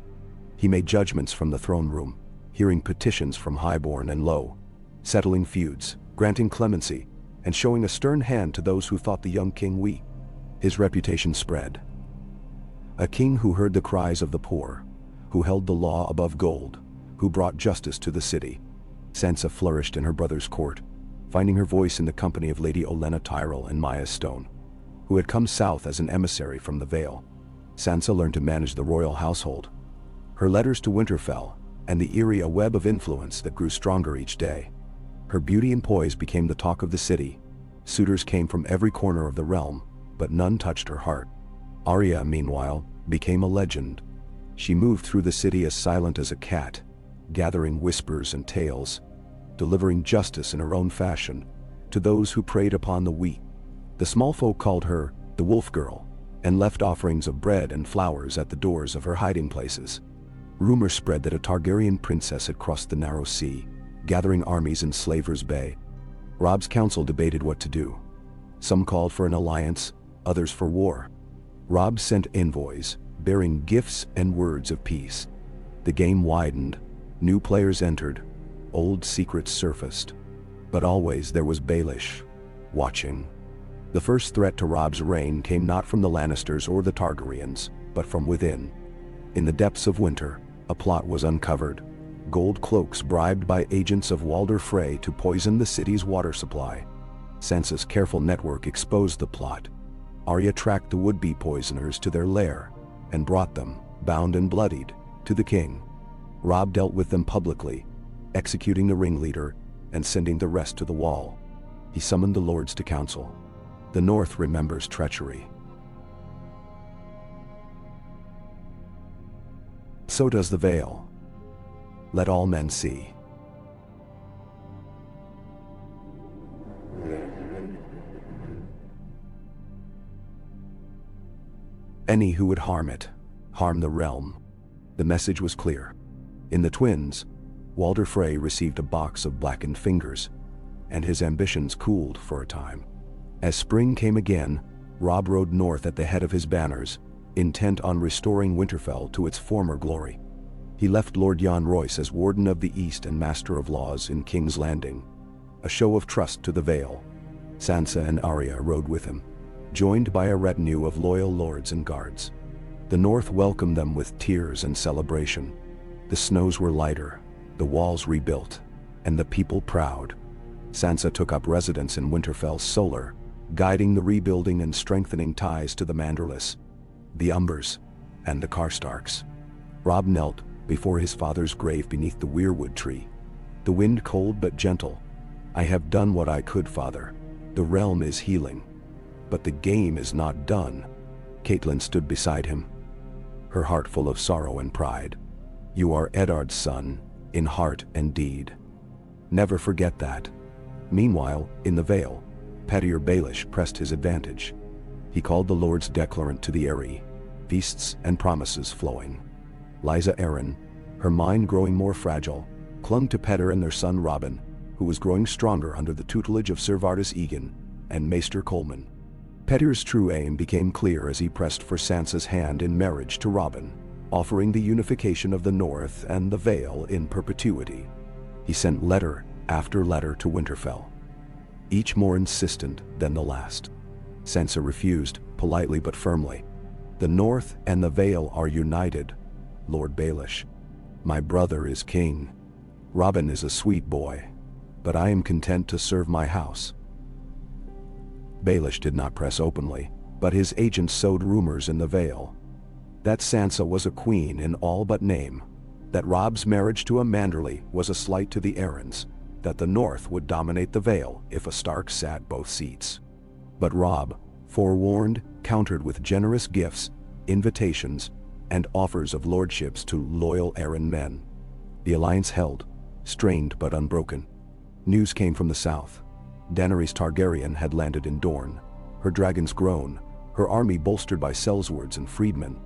Speaker 1: He made judgments from the throne room, hearing petitions from highborn and low, settling feuds, granting clemency, and showing a stern hand to those who thought the young king weak. His reputation spread. A king who heard the cries of the poor, who held the law above gold, who brought justice to the city. Sansa flourished in her brother's court, finding her voice in the company of Lady Olenna Tyrell and Maya Stone, who had come south as an emissary from the Vale. Sansa learned to manage the royal household. Her letters to Winterfell and the Eyrie a web of influence that grew stronger each day. Her beauty and poise became the talk of the city. Suitors came from every corner of the realm, but none touched her heart. Arya, meanwhile, became a legend. She moved through the city as silent as a cat, gathering whispers and tales, delivering justice in her own fashion to those who preyed upon the weak. The small folk called her the Wolf Girl, and left offerings of bread and flowers at the doors of her hiding places. Rumor spread that a Targaryen princess had crossed the narrow sea, gathering armies in Slaver's Bay. Robb's council debated what to do. Some called for an alliance, others for war. Robb sent envoys, bearing gifts and words of peace. The game widened, new players entered, old secrets surfaced. But always there was Baelish, watching. The first threat to Robb's reign came not from the Lannisters or the Targaryens, but from within. In the depths of winter, a plot was uncovered. Gold cloaks bribed by agents of Walder Frey to poison the city's water supply. Sansa's careful network exposed the plot. Arya tracked the would-be poisoners to their lair and brought them, bound and bloodied, to the king. Robb dealt with them publicly, executing the ringleader and sending the rest to the wall. He summoned the lords to council. The North remembers treachery. So does the Vale. Let all men see. Any who would harm it, harm the realm. The message was clear. In the twins, Walder Frey received a box of blackened fingers, and his ambitions cooled for a time. As spring came again, Robb rode north at the head of his banners, intent on restoring Winterfell to its former glory. He left Lord Jon Royce as Warden of the East and Master of Laws in King's Landing, a show of trust to the Vale. Sansa and Arya rode with him, joined by a retinue of loyal lords and guards. The North welcomed them with tears and celebration. The snows were lighter, the walls rebuilt, and the people proud. Sansa took up residence in Winterfell's Solar, guiding the rebuilding and strengthening ties to the Manderless, the Umbers, and the Karstarks. Robb knelt before his father's grave beneath the weirwood tree. The wind cold but gentle. "I have done what I could, father. The realm is healing. But the game is not done." Catelyn stood beside him, her heart full of sorrow and pride. "You are Eddard's son, in heart and deed. Never forget that." Meanwhile, in the Vale, Pettyr Baelish pressed his advantage. He called the Lord's declarant to the Eyrie, feasts and promises flowing. Lysa Arryn, her mind growing more fragile, clung to Petyr and their son Robin, who was growing stronger under the tutelage of Ser Vardis Egan and Maester Coleman. Petyr's true aim became clear as he pressed for Sansa's hand in marriage to Robin, offering the unification of the North and the Vale in perpetuity. He sent letter after letter to Winterfell, each more insistent than the last. Sansa refused, politely but firmly. "The North and the Vale are united, Lord Baelish. My brother is king. Robin is a sweet boy, but I am content to serve my house." Baelish did not press openly, but his agents sowed rumors in the Vale. That Sansa was a queen in all but name, that Robb's marriage to a Manderly was a slight to the Arryns, that the North would dominate the Vale if a Stark sat both seats. But Robb, forewarned, countered with generous gifts, invitations, and offers of lordships to loyal Arryn men. The alliance held, strained but unbroken. News came from the south. Daenerys Targaryen had landed in Dorne, her dragons grown, her army bolstered by sellswords and freedmen.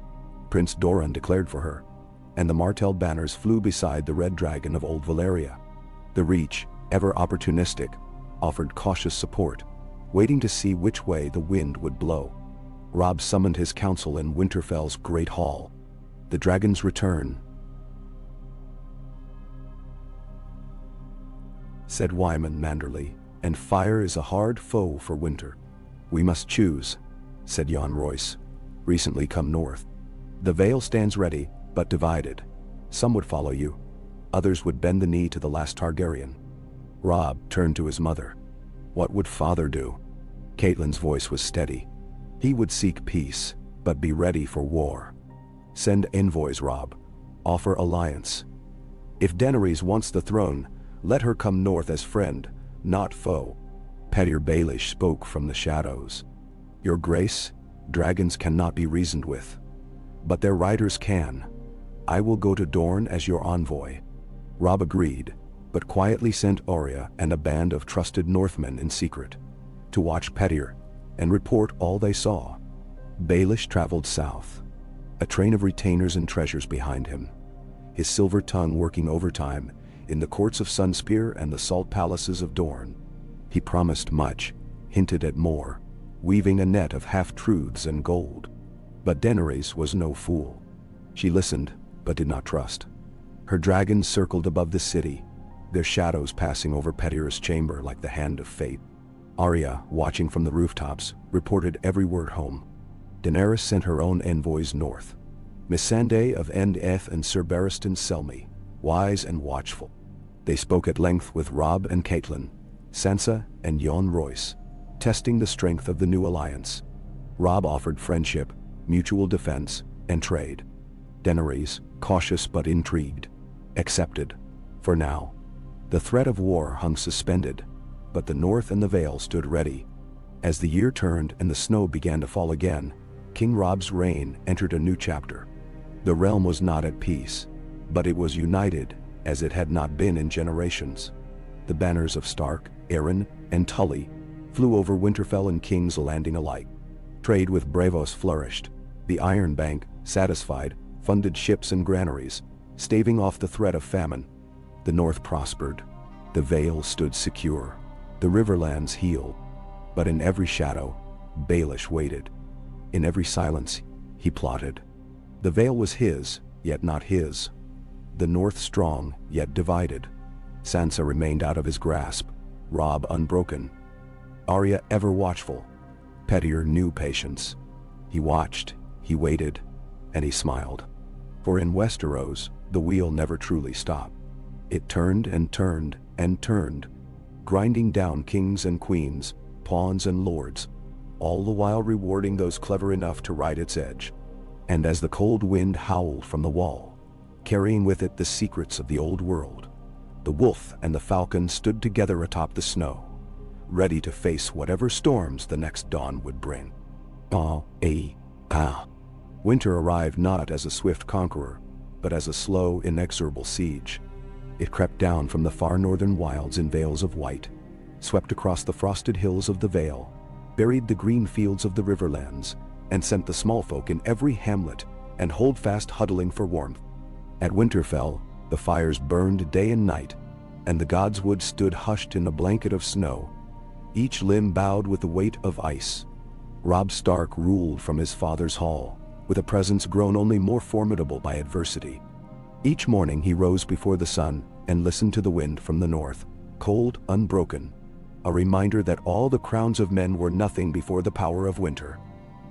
Speaker 1: Prince Doran declared for her, and the Martell banners flew beside the red dragon of Old Valyria. The Reach, ever opportunistic, offered cautious support, waiting to see which way the wind would blow. Robb summoned his council in Winterfell's great hall. "The dragons return," said Wyman Manderly, "and fire is a hard foe for winter." "We must choose," said Jon Royce, recently come north. "The Vale stands ready, but divided. Some would follow you. Others would bend the knee to the last Targaryen." Robb turned to his mother. "What would father do?" Catelyn's voice was steady. "He would seek peace, but be ready for war. Send envoys, Robb. Offer alliance. If Daenerys wants the throne, let her come north as friend, not foe." Pettyr Baelish spoke from the shadows. "Your Grace, dragons cannot be reasoned with. But their riders can. I will go to Dorne as your envoy." Robb agreed, but quietly sent Arya and a band of trusted Northmen in secret, to watch Pettyr and report all they saw. Baelish traveled south, a train of retainers and treasures behind him, his silver tongue working overtime in the courts of Sunspear and the salt palaces of Dorne. He promised much, hinted at more, weaving a net of half-truths and gold. But Daenerys was no fool. She listened, but did not trust. Her dragons circled above the city, their shadows passing over Pettyr's chamber like the hand of fate. Arya, watching from the rooftops, reported every word home. Daenerys sent her own envoys north. Missandei of End Eth and Sir Barristan Selmy, wise and watchful. They spoke at length with Robb and Catelyn, Sansa and Jon Royce, testing the strength of the new alliance. Robb offered friendship, mutual defense, and trade. Daenerys, cautious but intrigued, accepted. For now, The threat of war hung suspended, but the North and the Vale stood ready. As the year turned and the snow began to fall again, King Robb's reign entered a new chapter. The realm was not at peace, but it was united as it had not been in generations. The banners of Stark, Arryn, and Tully flew over Winterfell and King's Landing alike. Trade with Braavos flourished. The Iron Bank, satisfied, funded ships and granaries, staving off the threat of famine. The North prospered. The Vale stood secure. The Riverlands healed. But in every shadow, Baelish waited. In every silence, he plotted. The Vale was his, yet not his. The North strong, yet divided. Sansa remained out of his grasp, Robb unbroken. Arya ever watchful. Pettier knew patience. He watched, he waited, and he smiled. For in Westeros, the wheel never truly stopped. It turned and turned and turned, grinding down kings and queens, pawns and lords, all the while rewarding those clever enough to ride its edge. And as the cold wind howled from the wall, carrying with it the secrets of the old world, the wolf and the falcon stood together atop the snow, ready to face whatever storms the next dawn would bring. Winter arrived not as a swift conqueror, but as a slow, inexorable siege. It crept down from the far northern wilds in veils of white, swept across the frosted hills of the Vale, buried the green fields of the Riverlands, and sent the small folk in every hamlet and holdfast huddling for warmth. At Winterfell, the fires burned day and night, and the godswood stood hushed in a blanket of snow. Each limb bowed with the weight of ice. Robb Stark ruled from his father's hall, with a presence grown only more formidable by adversity. Each morning he rose before the sun and listened to the wind from the north, cold, unbroken, a reminder that all the crowns of men were nothing before the power of winter.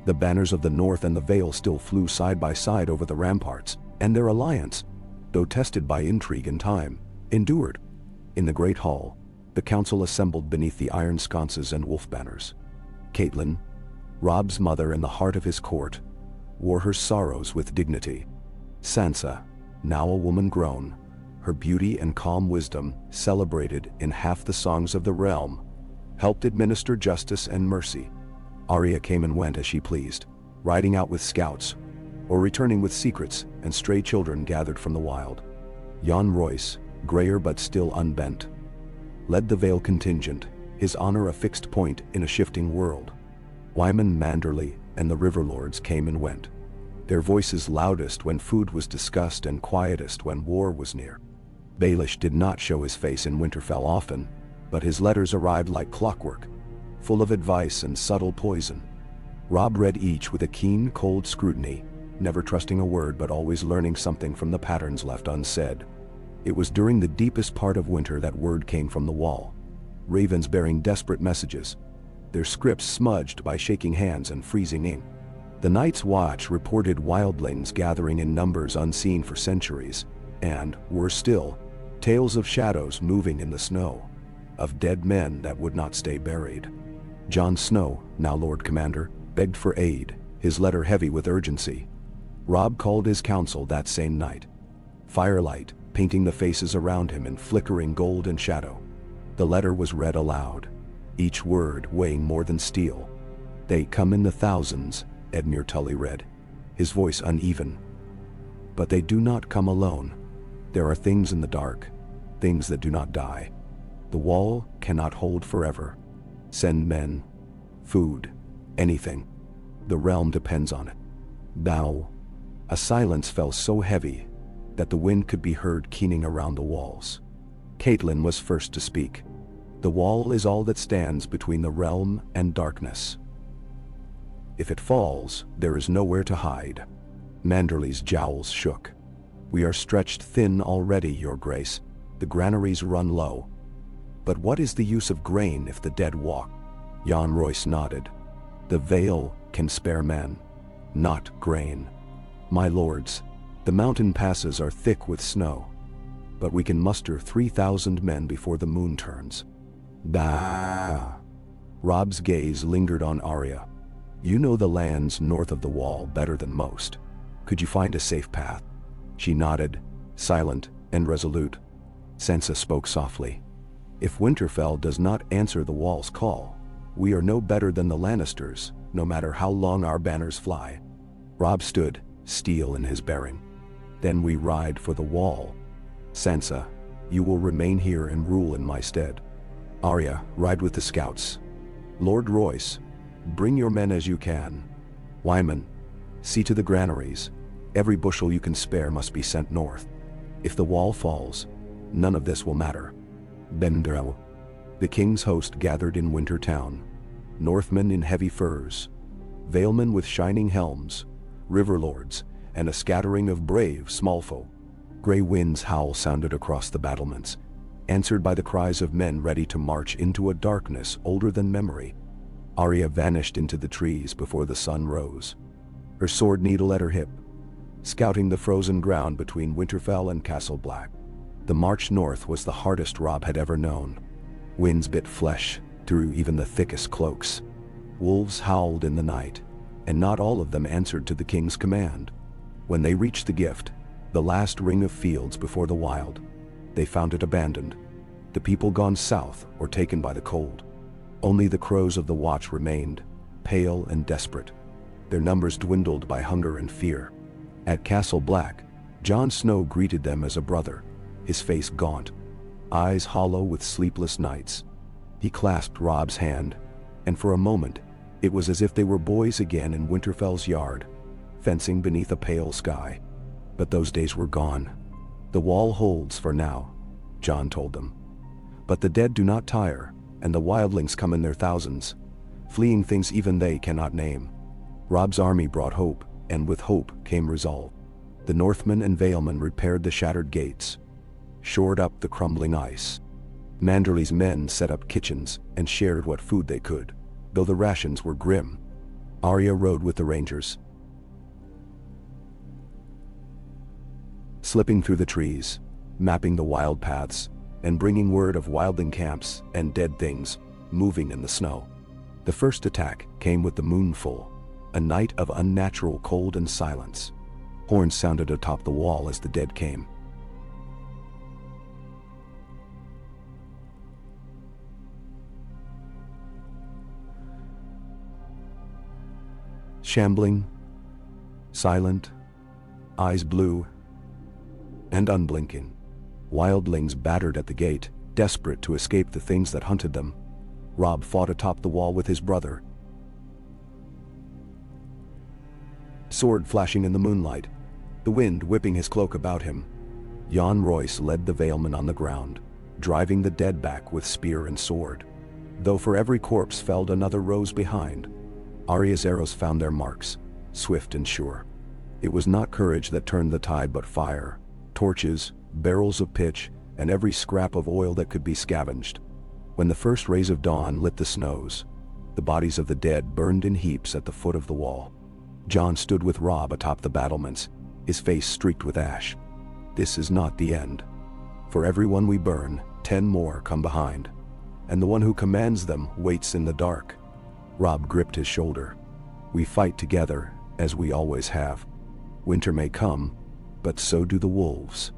Speaker 1: The banners of the North and the Vale still flew side by side over the ramparts, and their alliance, though tested by intrigue and time, endured. In the great hall, the council assembled beneath the iron sconces and wolf banners. Catelyn, Robb's mother and the heart of his court, wore her sorrows with dignity. Sansa, now a woman grown, her beauty and calm wisdom celebrated in half the songs of the realm, helped administer justice and mercy. Arya came and went as she pleased, riding out with scouts, or returning with secrets and stray children gathered from the wild. Jon Royce, grayer but still unbent, led the Vale contingent, his honor a fixed point in a shifting world. Wyman Manderly and the Riverlords came and went, their voices loudest when food was discussed and quietest when war was near. Baelish did not show his face in Winterfell often, but his letters arrived like clockwork, full of advice and subtle poison. Robb read each with a keen, cold scrutiny, never trusting a word but always learning something from the patterns left unsaid. It was during the deepest part of winter that word came from the wall. Ravens bearing desperate messages, their scripts smudged by shaking hands and freezing ink. The Night's Watch reported wildlings gathering in numbers unseen for centuries, and, worse still, tales of shadows moving in the snow, of dead men that would not stay buried. Jon Snow, now Lord Commander, begged for aid, his letter heavy with urgency. Robb called his council that same night. Firelight, painting the faces around him in flickering gold and shadow. The letter was read aloud, each word weighing more than steel. "They come in the thousands," Edmure Tully read, his voice uneven. "But they do not come alone. There are things in the dark, things that do not die. The wall cannot hold forever. Send men, food, anything. The realm depends on it. Thou." A silence fell so heavy that the wind could be heard keening around the walls. Catelyn was first to speak. "The wall is all that stands between the realm and darkness. If it falls, there is nowhere to hide." Manderly's jowls shook. "We are stretched thin already, Your Grace. The granaries run low. But what is the use of grain if the dead walk?" Jon Royce nodded. "The Vale can spare men, not grain. My lords, the mountain passes are thick with snow, but we can muster 3,000 men before the moon turns." "Bah!" Robb's gaze lingered on Arya. "You know the lands north of the wall better than most. Could you find a safe path?" She nodded, silent and resolute. Sansa spoke softly. If Winterfell does not answer the wall's call, we are no better than the Lannisters, no matter how long our banners fly. Robb stood, steel in his bearing. Then we ride for the wall. Sansa, you will remain here and rule in my stead. Arya, ride with the scouts. Lord Royce, bring your men as you can. Wyman, see to the granaries. Every bushel you can spare must be sent north. If the wall falls, none of this will matter. Bendrell. The king's host gathered in Wintertown. Northmen in heavy furs, Valemen with shining helms, riverlords, and a scattering of brave small folk. Grey winds' howl sounded across the battlements, answered by the cries of men ready to march into a darkness older than memory. Arya vanished into the trees before the sun rose, her sword needle at her hip, scouting the frozen ground between Winterfell and Castle Black. The march north was the hardest Robb had ever known. Winds bit flesh through even the thickest cloaks. Wolves howled in the night, and not all of them answered to the king's command. When they reached the Gift, the last ring of fields before the Wild, they found it abandoned, the people gone south or taken by the cold. Only the crows of the watch remained, pale and desperate, their numbers dwindled by hunger and fear. At Castle Black, Jon Snow greeted them as a brother, his face gaunt, eyes hollow with sleepless nights. He clasped Robb's hand, and for a moment, it was as if they were boys again in Winterfell's yard, fencing beneath a pale sky. But those days were gone. The wall holds for now, Jon told them. But the dead do not tire, and the wildlings come in their thousands, fleeing things even they cannot name. Robb's army brought hope, and with hope came resolve. The Northmen and Valemen repaired the shattered gates, shored up the crumbling ice. Manderly's men set up kitchens and shared what food they could, though the rations were grim. Arya rode with the rangers, slipping through the trees, mapping the wild paths, and bringing word of wildling camps and dead things moving in the snow. The first attack came with the moon full, a night of unnatural cold and silence. Horns sounded atop the wall as the dead came. Shambling, silent, eyes blue, and unblinking. Wildlings battered at the gate, desperate to escape the things that hunted them. Robb fought atop the wall with his brother, sword flashing in the moonlight, the wind whipping his cloak about him. Jon Royce led the Valemen on the ground, driving the dead back with spear and sword. Though for every corpse felled another rose behind, Arya's arrows found their marks, swift and sure. It was not courage that turned the tide but fire, torches, barrels of pitch, and every scrap of oil that could be scavenged. When the first rays of dawn lit the snows, the bodies of the dead burned in heaps at the foot of the wall. Jon stood with Robb atop the battlements, his face streaked with ash. This is not the end. For every one we burn, 10 more come behind, and the one who commands them waits in the dark. Robb gripped his shoulder. We fight together, as we always have. Winter may come, but so do the wolves.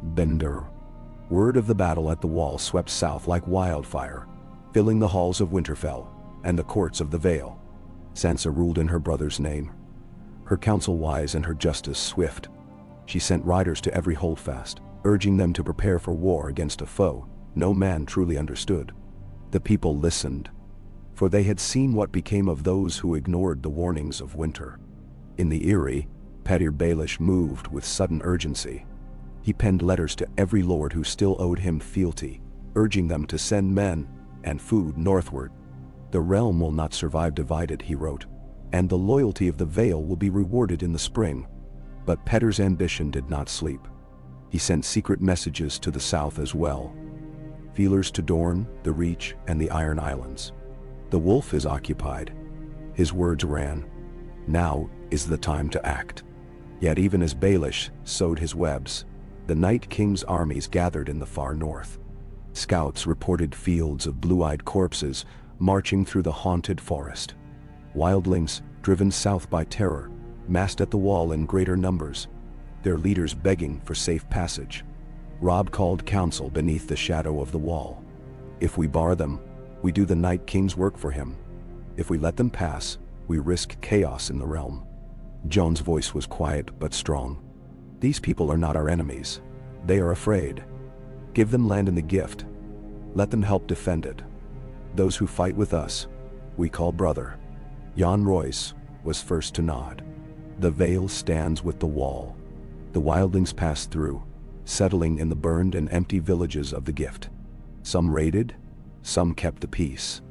Speaker 1: Bender. Word of the battle at the wall swept south like wildfire, filling the halls of Winterfell and the courts of the Vale. Sansa ruled in her brother's name, her counsel wise and her justice swift. She sent riders to every holdfast, urging them to prepare for war against a foe no man truly understood. The people listened, for they had seen what became of those who ignored the warnings of winter. In the Eyrie, Padir Baelish moved with sudden urgency. He penned letters to every lord who still owed him fealty, urging them to send men and food northward. The realm will not survive divided, he wrote, and the loyalty of the Vale will be rewarded in the spring. But Padir's ambition did not sleep. He sent secret messages to the south as well. Feelers to Dorne, the Reach, and the Iron Islands. The wolf is occupied. His words ran, "Now is the time to act." Yet even as Baelish sowed his webs, the Night King's armies gathered in the far north. Scouts reported fields of blue-eyed corpses marching through the haunted forest. Wildlings, driven south by terror, massed at the wall in greater numbers, their leaders begging for safe passage. Robb called council beneath the shadow of the wall. If we bar them, we do the Night King's work for him. If we let them pass, we risk chaos in the realm. Joan's voice was quiet but strong. These people are not our enemies. They are afraid. Give them land and the gift. Let them help defend it. Those who fight with us, we call brother. Jan Royce was first to nod. The Vale stands with the wall. The wildlings passed through, settling in the burned and empty villages of the gift. Some raided, some kept the peace.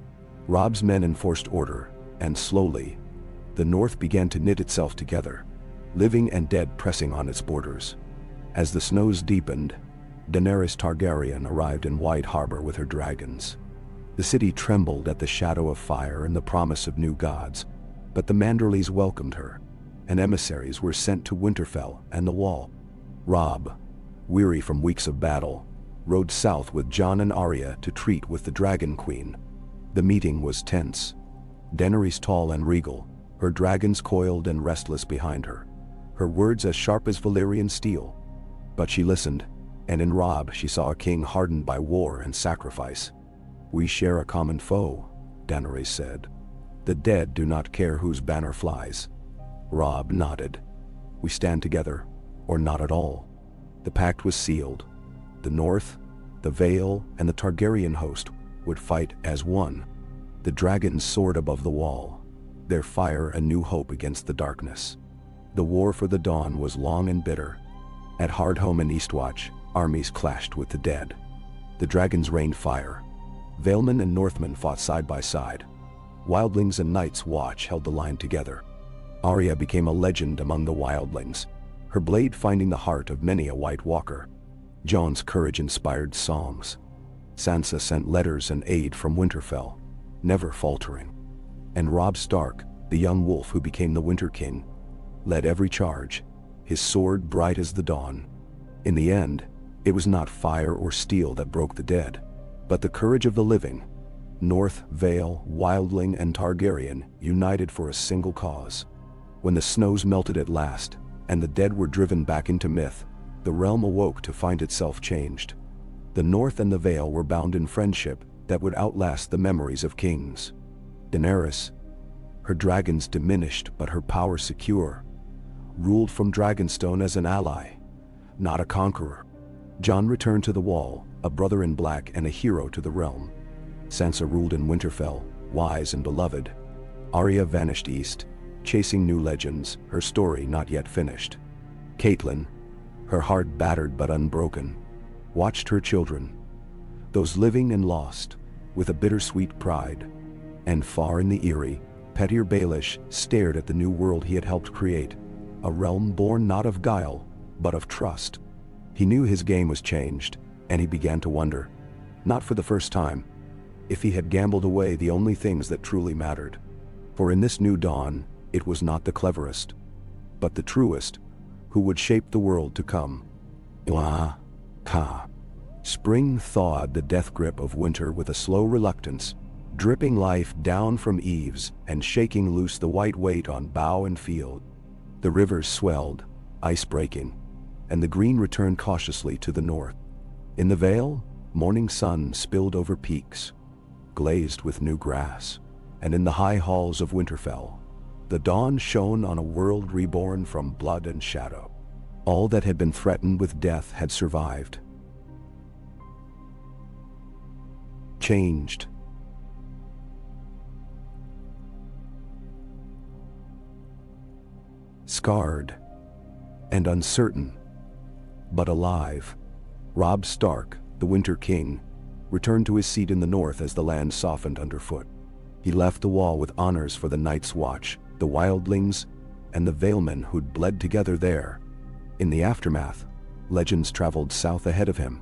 Speaker 1: Robb's men enforced order, and slowly, the north began to knit itself together, living and dead pressing on its borders. As the snows deepened, Daenerys Targaryen arrived in White Harbor with her dragons. The city trembled at the shadow of fire and the promise of new gods, but the Manderleys welcomed her, and emissaries were sent to Winterfell and the Wall. Robb, weary from weeks of battle, rode south with Jon and Arya to treat with the Dragon Queen. The meeting was tense. Daenerys tall and regal, her dragons coiled and restless behind her, her words as sharp as Valyrian steel. But she listened, and in Robb she saw a king hardened by war and sacrifice. "We share a common foe," Daenerys said. "The dead do not care whose banner flies." Robb nodded. "We stand together, or not at all." The pact was sealed. The North, the Vale, and the Targaryen host would fight as one. The dragons soared above the wall, their fire a new hope against the darkness. The war for the dawn was long and bitter. At Hardhome and Eastwatch, armies clashed with the dead. The dragons rained fire. Valemen and Northmen fought side by side. Wildlings and Night's Watch held the line together. Arya became a legend among the wildlings, her blade finding the heart of many a White Walker. Jon's courage inspired songs. Sansa sent letters and aid from Winterfell, never faltering. And Robb Stark, the young wolf who became the Winter King, led every charge, his sword bright as the dawn. In the end, it was not fire or steel that broke the dead, but the courage of the living. North, Vale, Wildling, and Targaryen united for a single cause. When the snows melted at last, and the dead were driven back into myth, the realm awoke to find itself changed. The North and the Vale were bound in friendship that would outlast the memories of kings. Daenerys, her dragons diminished but her power secure, ruled from Dragonstone as an ally, not a conqueror. Jon returned to the Wall, a brother in black and a hero to the realm. Sansa ruled in Winterfell, wise and beloved. Arya vanished east, chasing new legends, her story not yet finished. Catelyn, her heart battered but unbroken, watched her children, those living and lost, with a bittersweet pride. And far in the Eyrie, Petyr Baelish stared at the new world he had helped create, a realm born not of guile, but of trust. He knew his game was changed, and he began to wonder, not for the first time, if he had gambled away the only things that truly mattered. For in this new dawn, it was not the cleverest, but the truest, who would shape the world to come. Spring thawed the death grip of winter with a slow reluctance, dripping life down from eaves and shaking loose the white weight on bough and field. The rivers swelled, ice breaking, and the green returned cautiously to the north. In the Vale, morning sun spilled over peaks, glazed with new grass, and in the high halls of Winterfell, the dawn shone on a world reborn from blood and shadow. All that had been threatened with death had survived. Changed. Scarred and uncertain, but alive. Robb Stark, the Winter King, returned to his seat in the north as the land softened underfoot. He left the Wall with honors for the Night's Watch, the Wildlings, and the Valemen who'd bled together there. In the aftermath, legends traveled south ahead of him.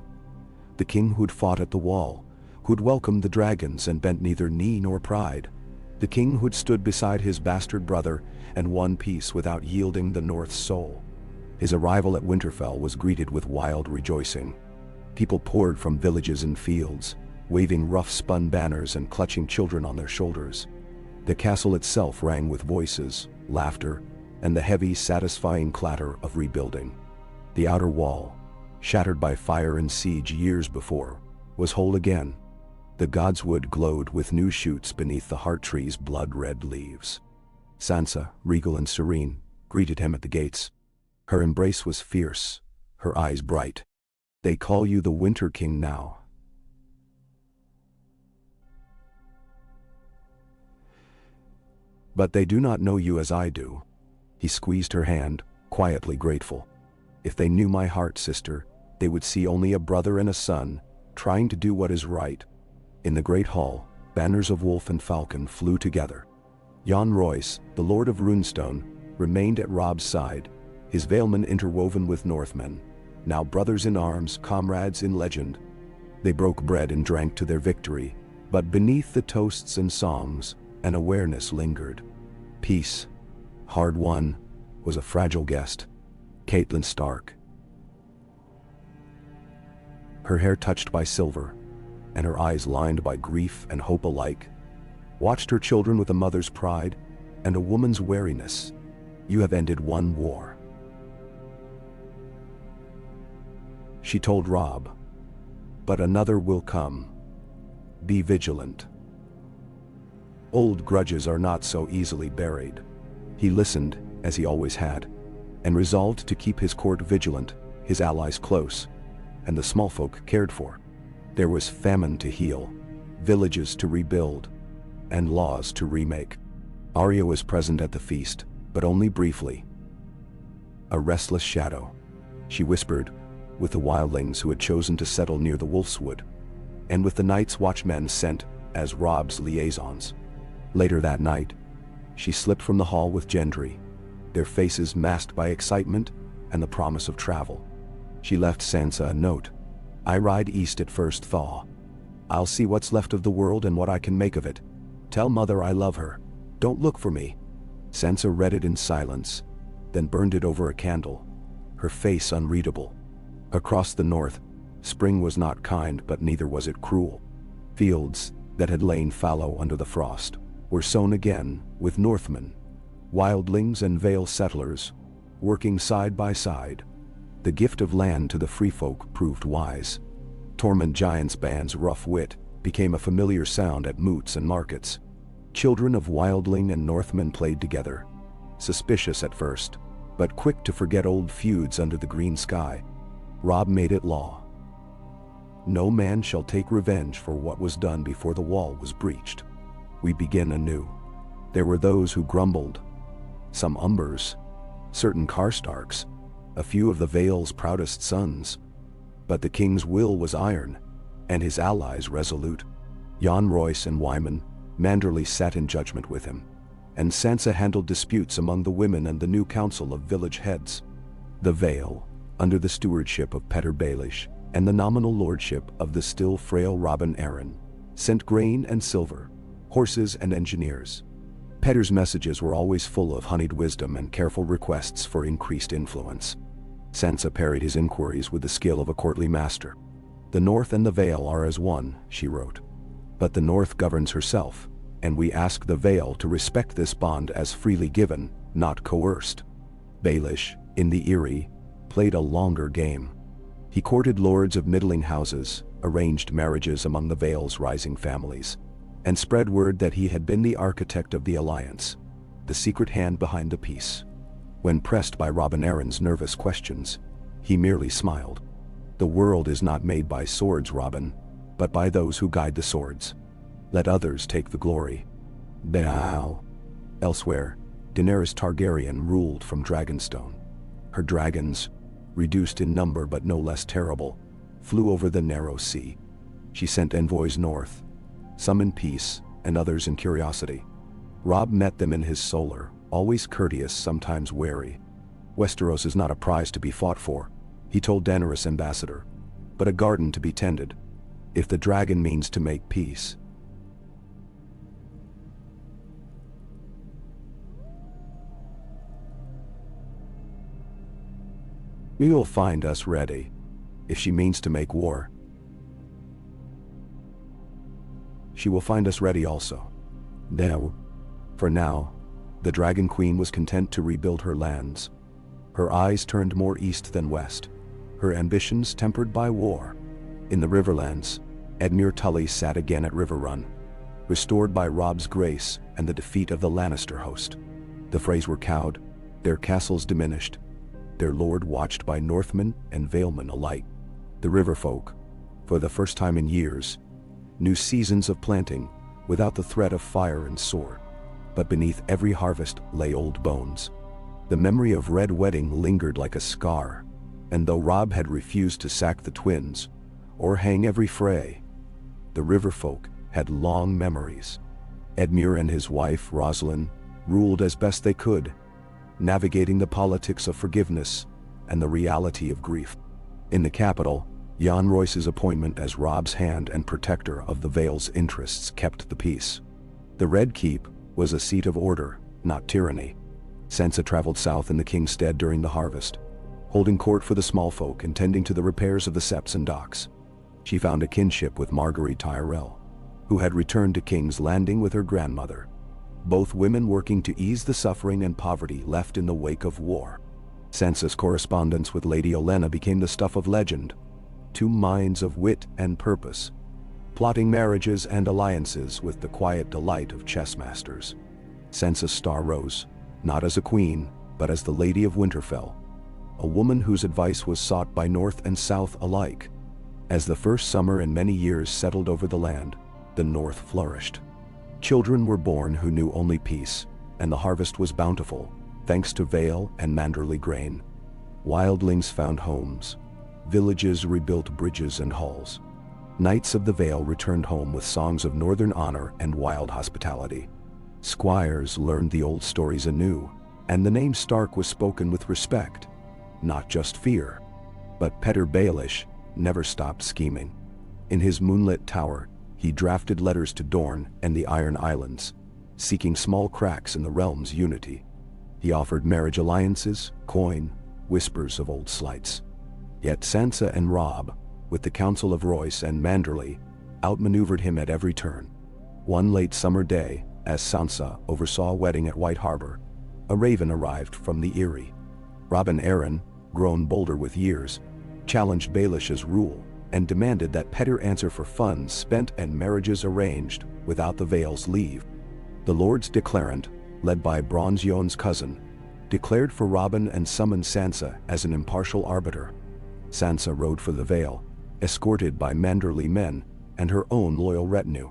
Speaker 1: The king who'd fought at the Wall, who'd welcomed the dragons and bent neither knee nor pride. The king who'd stood beside his bastard brother and won peace without yielding the North's soul. His arrival at Winterfell was greeted with wild rejoicing. People poured from villages and fields, waving rough-spun banners and clutching children on their shoulders. The castle itself rang with voices, laughter, and the heavy, satisfying clatter of rebuilding. The outer wall, shattered by fire and siege years before, was whole again. The god's wood glowed with new shoots beneath the heart tree's blood-red leaves. Sansa, regal and serene, greeted him at the gates. Her embrace was fierce, her eyes bright. "They call you the Winter King now." "But they do not know you as I do." He squeezed her hand, quietly grateful. "If they knew my heart, sister, they would see only a brother and a son, trying to do what is right." In the great hall, banners of wolf and falcon flew together. Jon Royce, the Lord of Runestone, remained at Robb's side, his Valemen interwoven with Northmen, now brothers in arms, comrades in legend. They broke bread and drank to their victory, but beneath the toasts and songs, an awareness lingered. Peace, hard won, was a fragile guest. Catelyn Stark, her hair touched by silver, and her eyes lined by grief and hope alike, watched her children with a mother's pride and a woman's wariness. "You have ended one war," she told Robb, "but another will come. Be vigilant. Old grudges are not so easily buried." He listened, as he always had, and resolved to keep his court vigilant, his allies close, and the small folk cared for. There was famine to heal, villages to rebuild, and laws to remake. Arya was present at the feast, but only briefly. A restless shadow, she whispered, with the wildlings who had chosen to settle near the Wolfswood, and with the Night's Watchmen sent as Robb's liaisons. Later that night, she slipped from the hall with Gendry, their faces masked by excitement and the promise of travel. She left Sansa a note. "I ride east at first thaw. I'll see what's left of the world and what I can make of it. Tell Mother I love her. Don't look for me." Sansa read it in silence, then burned it over a candle, her face unreadable. Across the north, spring was not kind, but neither was it cruel. Fields that had lain fallow under the frost were sown again with Northmen, wildlings and Vale settlers, working side by side. The gift of land to the free folk proved wise. Tormund Giant's band's rough wit became a familiar sound at moots and markets. Children of wildling and Northmen played together, suspicious at first, but quick to forget old feuds under the green sky. Robb made it law. No man shall take revenge for what was done before the wall was breached. We begin anew. There were those who grumbled, some Umbers, certain Karstarks, a few of the Vale's proudest sons. But the king's will was iron, and his allies resolute. Jon Royce and Wyman Manderly sat in judgment with him, and Sansa handled disputes among the women and the new council of village heads. The Vale, under the stewardship of Petyr Baelish and the nominal lordship of the still frail Robin Arryn, sent grain and silver, horses and engineers. Petyr's messages were always full of honeyed wisdom and careful requests for increased influence. Sansa parried his inquiries with the skill of a courtly master. "The North and the Vale are as one," she wrote. "But the North governs herself, and we ask the Vale to respect this bond as freely given, not coerced." Baelish, in the Eyrie, played a longer game. He courted lords of middling houses, arranged marriages among the Vale's rising families, and spread word that he had been the architect of the alliance, the secret hand behind the peace. When pressed by Robin Arryn's nervous questions, he merely smiled. "The world is not made by swords, Robin, but by those who guide the swords. Let others take the glory." Now, elsewhere, Daenerys Targaryen ruled from Dragonstone. Her dragons, reduced in number but no less terrible, flew over the narrow sea. She sent envoys north, some in peace and others in curiosity. Robb met them in his solar, always courteous, sometimes wary. "Westeros is not a prize to be fought for," he told Daenerys' ambassador, "but a garden to be tended, if the dragon means to make peace." "You'll find us ready, if she means to make war. She will find us ready also." Now, for now, the Dragon Queen was content to rebuild her lands. Her eyes turned more east than west, her ambitions tempered by war. In the Riverlands, Edmure Tully sat again at River Run, restored by Robb's grace and the defeat of the Lannister host. The Freys were cowed, their castles diminished, their lord watched by Northmen and Valemen alike. The Riverfolk, for the first time in years, knew seasons of planting without the threat of fire and sword. But beneath every harvest lay old bones. The memory of Red Wedding lingered like a scar, and though Robb had refused to sack the twins or hang every Frey, the Riverfolk had long memories. Edmure and his wife, Roslyn, ruled as best they could, navigating the politics of forgiveness and the reality of grief. In the capital, Jan Royce's appointment as Robb's hand and protector of the Vale's interests kept the peace. The Red Keep was a seat of order, not tyranny. Sansa traveled south in the king's stead during the harvest, holding court for the small folk and tending to the repairs of the septs and docks. She found a kinship with Marguerite Tyrell, who had returned to King's Landing with her grandmother, both women working to ease the suffering and poverty left in the wake of war. Sansa's correspondence with Lady Olenna became the stuff of legend, two minds of wit and purpose, plotting marriages and alliances with the quiet delight of chess masters. Sansa's star rose, not as a queen, but as the Lady of Winterfell, a woman whose advice was sought by North and South alike. As the first summer in many years settled over the land, the North flourished. Children were born who knew only peace, and the harvest was bountiful, thanks to Vale and Manderley grain. Wildlings found homes. Villages rebuilt bridges and halls. Knights of the Vale returned home with songs of northern honor and wild hospitality. Squires learned the old stories anew, and the name Stark was spoken with respect, not just fear. But Petyr Baelish never stopped scheming. In his moonlit tower, he drafted letters to Dorne and the Iron Islands, seeking small cracks in the realm's unity. He offered marriage alliances, coin, whispers of old slights. Yet Sansa and Robb, with the counsel of Royce and Manderley, outmaneuvered him at every turn. One late summer day, as Sansa oversaw a wedding at White Harbor, a raven arrived from the Eyrie. Robin Arryn, grown bolder with years, challenged Baelish's rule and demanded that Petyr answer for funds spent and marriages arranged without the Vale's leave. The Lords Declarant, led by Bronzeyohn's cousin, declared for Robin and summoned Sansa as an impartial arbiter. Sansa rode for the Vale, escorted by Manderley men and her own loyal retinue.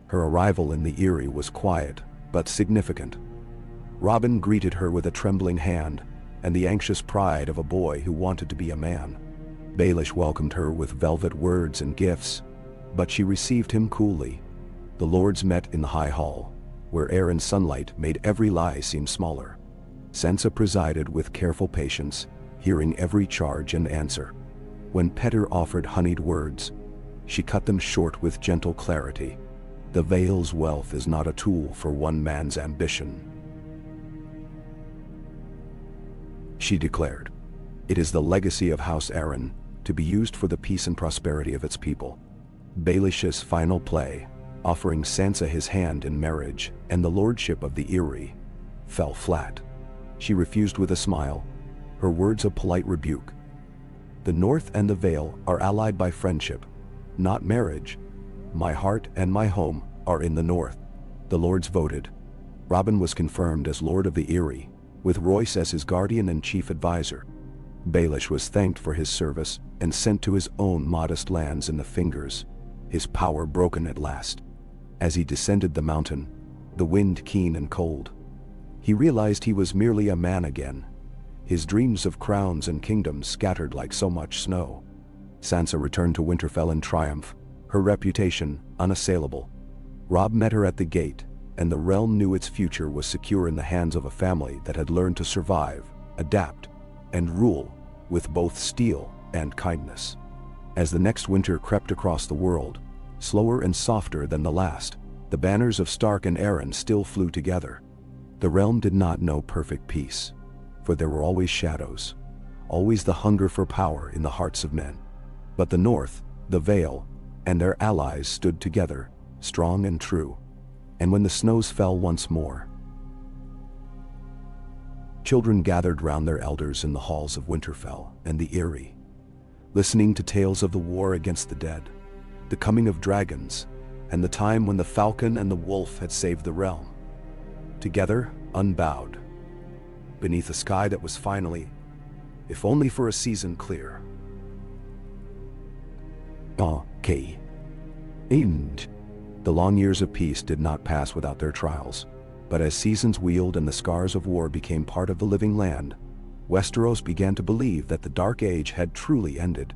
Speaker 1: Her arrival in the Eyrie was quiet, but significant. Robin greeted her with a trembling hand and the anxious pride of a boy who wanted to be a man. Baelish welcomed her with velvet words and gifts, but she received him coolly. The lords met in the High Hall, where air and sunlight made every lie seem smaller. Sansa presided with careful patience, hearing every charge and answer. When Petyr offered honeyed words, she cut them short with gentle clarity. The Vale's wealth is not a tool for one man's ambition, she declared. It is the legacy of House Arryn, to be used for the peace and prosperity of its people. Baelish's final play, offering Sansa his hand in marriage and the lordship of the Eyrie, fell flat. She refused with a smile, her words a polite rebuke. The North and the Vale are allied by friendship, not marriage. My heart and my home are in the North. The lords voted. Robin was confirmed as Lord of the Eyrie, with Royce as his guardian and chief advisor. Baelish was thanked for his service and sent to his own modest lands in the Fingers, his power broken at last. As he descended the mountain, the wind keen and cold, he realized he was merely a man again, his dreams of crowns and kingdoms scattered like so much snow. Sansa returned to Winterfell in triumph, her reputation unassailable. Robb met her at the gate, and the realm knew its future was secure in the hands of a family that had learned to survive, adapt, and rule with both steel and kindness. As the next winter crept across the world, slower and softer than the last, the banners of Stark and Arryn still flew together. The realm did not know perfect peace, for there were always shadows, always the hunger for power in the hearts of men. But the North, the Vale, and their allies stood together, strong and true. And when the snows fell once more, children gathered round their elders in the halls of Winterfell and the Eyrie. listening to tales of the war against the dead, the coming of dragons, and the time when the falcon and the wolf had saved the realm. Together, unbowed, beneath a sky that was finally, if only for a season, clear. Okay. And the long years of peace did not pass without their trials, but as seasons wheeled and the scars of war became part of the living land, Westeros began to believe that the Dark Age had truly ended.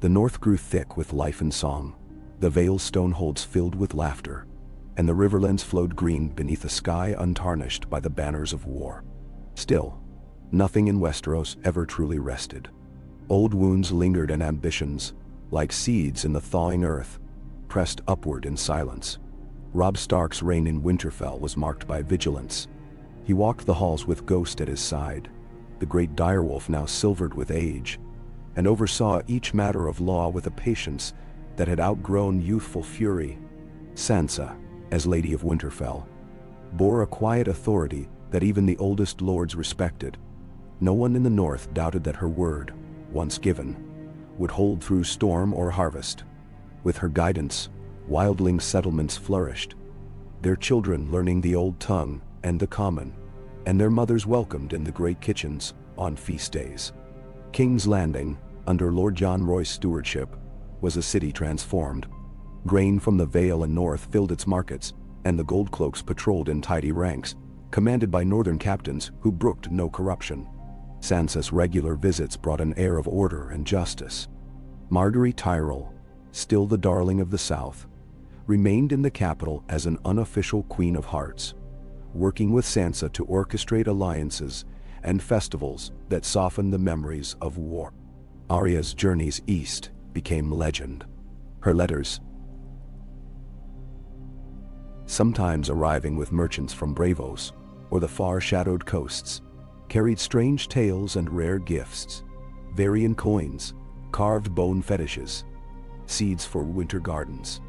Speaker 1: The north grew thick with life and song, the Vale's stoneholds filled with laughter, and the riverlands flowed green beneath a sky untarnished by the banners of war. Still, nothing in Westeros ever truly rested. Old wounds lingered and ambitions, like seeds in the thawing earth, pressed upward in silence. Robb Stark's reign in Winterfell was marked by vigilance. He walked the halls with Ghost at his side, the great direwolf now silvered with age, and oversaw each matter of law with a patience that had outgrown youthful fury. Sansa, as Lady of Winterfell, bore a quiet authority that even the oldest lords respected. No one in the north doubted that her word, once given, would hold through storm or harvest. With her guidance, wildling settlements flourished, their children learning the old tongue and the common, and their mothers welcomed in the great kitchens on feast days. King's Landing, under Lord John Roy's stewardship, was a city transformed. Grain from the Vale and north filled its markets, and the Goldcloaks patrolled in tidy ranks, commanded by northern captains who brooked no corruption. Sansa's regular visits brought an air of order and justice. Margaery Tyrell, still the darling of the South, remained in the capital as an unofficial Queen of Hearts, working with Sansa to orchestrate alliances and festivals that softened the memories of war. Arya's journeys east became legend. Her letters, sometimes arriving with merchants from Braavos or the far-shadowed coasts, carried strange tales and rare gifts, Varian coins, carved bone fetishes, seeds for winter gardens.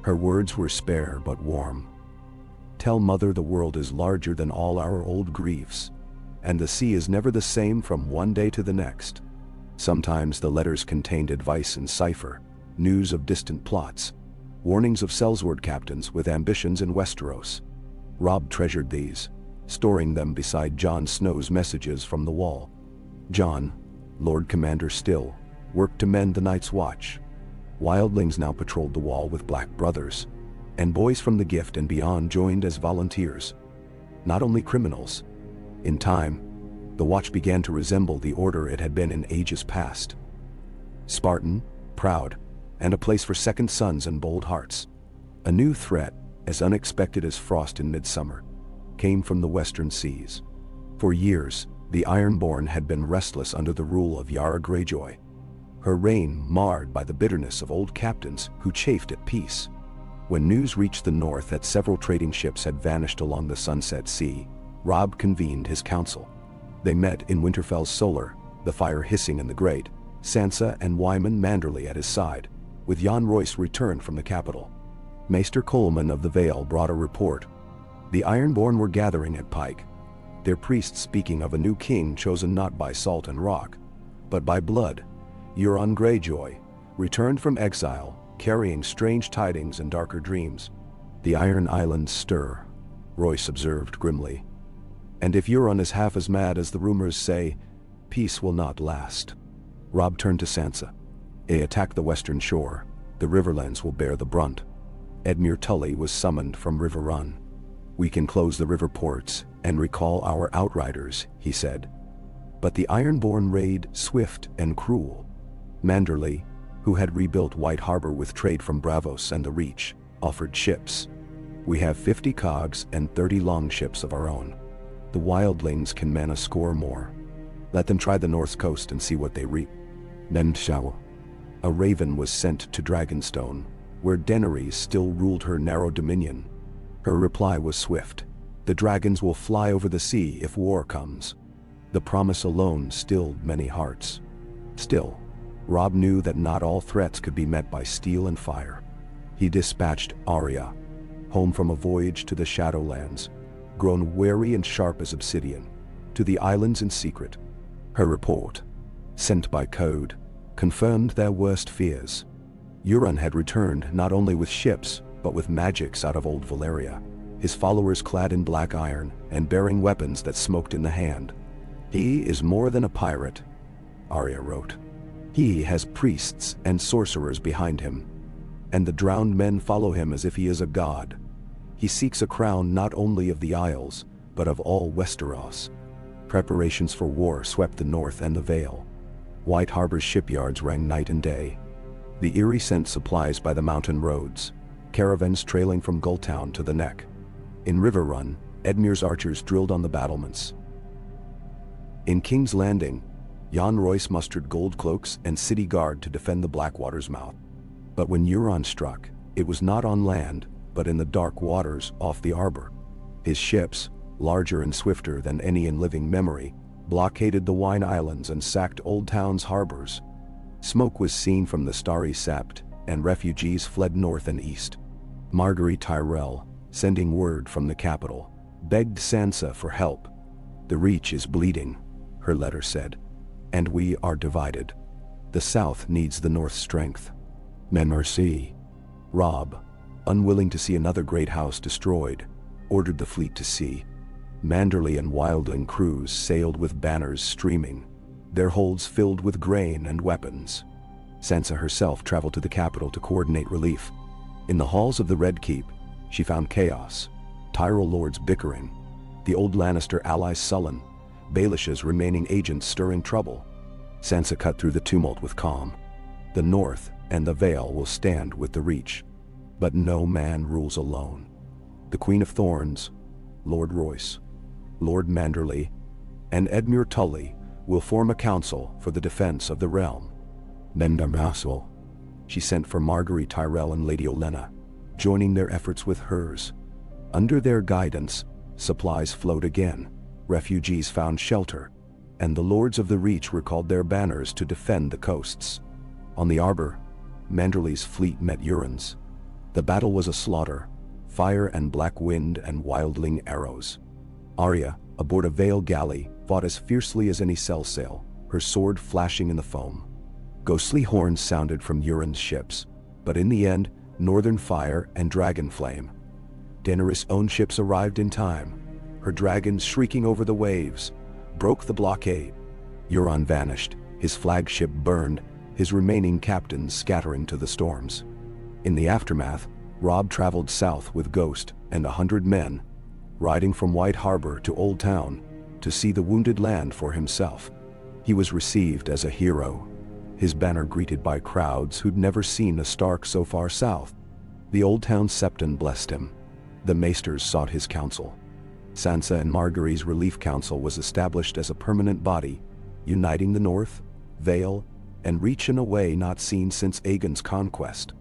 Speaker 1: Her words were spare but warm. Tell Mother the world is larger than all our old griefs, and the sea is never the same from one day to the next. Sometimes the letters contained advice in cipher, news of distant plots, warnings of sellsword captains with ambitions in Westeros. Robb treasured these, storing them beside Jon Snow's messages from the Wall. Jon, Lord Commander still, worked to mend the Night's Watch. Wildlings now patrolled the Wall with Black Brothers, and boys from the Gift and beyond joined as volunteers. Not only criminals. In time, the Watch began to resemble the order it had been in ages past. Spartan, proud, and a place for second sons and bold hearts. A new threat, as unexpected as frost in midsummer, came from the western seas. For years, the Ironborn had been restless under the rule of Yara Greyjoy, her reign marred by the bitterness of old captains who chafed at peace. When news reached the north that several trading ships had vanished along the Sunset Sea, Robb convened his council. They met in Winterfell's Solar, the fire hissing in the grate, Sansa and Wyman Manderley at his side, with Jon Royce returned from the capital. Maester Coleman of the Vale brought a report. The Ironborn were gathering at Pike, their priests speaking of a new king chosen not by salt and rock, but by blood. Euron Greyjoy returned from exile, carrying strange tidings and darker dreams. The Iron Islands stir, Royce observed grimly. And if Euron is half as mad as the rumors say, peace will not last. Robb turned to Sansa. They attack the western shore. The Riverlands will bear the brunt. Edmure Tully was summoned from River Run. We can close the river ports and recall our outriders, he said. But the Ironborn raid swift and cruel. Manderley, who had rebuilt White Harbor with trade from Braavos and the Reach, offered ships. We have 50 cogs and 30 longships of our own. The wildlings can man a score more. Let them try the north coast and see what they reap. Then a raven was sent to Dragonstone, where Daenerys still ruled her narrow dominion. Her reply was swift. The dragons will fly over the sea if war comes. The promise alone stilled many hearts. Still, Robb knew that not all threats could be met by steel and fire. He dispatched Arya, home from a voyage to the Shadowlands, grown wary and sharp as obsidian, to the islands in secret. Her report, sent by code, confirmed their worst fears. Euron had returned not only with ships, but with magics out of old Valyria, his followers clad in black iron and bearing weapons that smoked in the hand. "He is more than a pirate," Arya wrote. "He has priests and sorcerers behind him, and the drowned men follow him as if he is a god. He seeks a crown not only of the Isles, but of all Westeros." Preparations for war swept the north and the Vale. White Harbor's shipyards rang night and day. The Eyrie sent supplies by the mountain roads, caravans trailing from Gulltown to the Neck. In River Run, Edmure's archers drilled on the battlements. In King's Landing, Jon Royce mustered gold cloaks and city guard to defend the Blackwater's mouth. But when Euron struck, it was not on land, but in the dark waters off the Arbor. His ships, larger and swifter than any in living memory, blockaded the Wine Islands and sacked Old Town's harbors. Smoke was seen from the Starry Sept, and refugees fled north and east. Margaery Tyrell, sending word from the capital, begged Sansa for help. "The Reach is bleeding," her letter said, "and we are divided. The South needs the North's strength." Mercy. Robb, unwilling to see another great house destroyed, ordered the fleet to sea. Manderley and Wildling crews sailed with banners streaming, their holds filled with grain and weapons. Sansa herself traveled to the capital to coordinate relief. In the halls of the Red Keep, she found chaos, Tyrell lords bickering, the old Lannister allies sullen, Baelish's remaining agents stirring trouble. Sansa cut through the tumult with calm. The North and the Vale will stand with the Reach, but no man rules alone. The Queen of Thorns, Lord Royce, Lord Manderley, and Edmure Tully will form a council for the defense of the realm. Mendarmassel. She sent for Margaery Tyrell and Lady Olenna, joining their efforts with hers. Under their guidance, supplies flowed again, refugees found shelter, and the Lords of the Reach recalled their banners to defend the coasts. On the Arbor, Manderley's fleet met Euron's. The battle was a slaughter, fire and black wind and wildling arrows. Arya, aboard a Vale galley, fought as fiercely as any sell sail, her sword flashing in the foam. Ghostly horns sounded from Euron's ships, but in the end, Northern Fire and Dragon Flame. Daenerys' own ships arrived in time, her dragons shrieking over the waves, broke the blockade. Euron vanished, his flagship burned, his remaining captains scattering to the storms. In the aftermath, Robb traveled south with Ghost and 100 men, riding from White Harbor to Old Town to see the wounded land for himself. He was received as a hero, his banner greeted by crowds who'd never seen a Stark so far south. The Old Town Septon blessed him. The Maesters sought his counsel. Sansa and Margaery's Relief Council was established as a permanent body, uniting the North, Vale, and Reach in a way not seen since Aegon's conquest.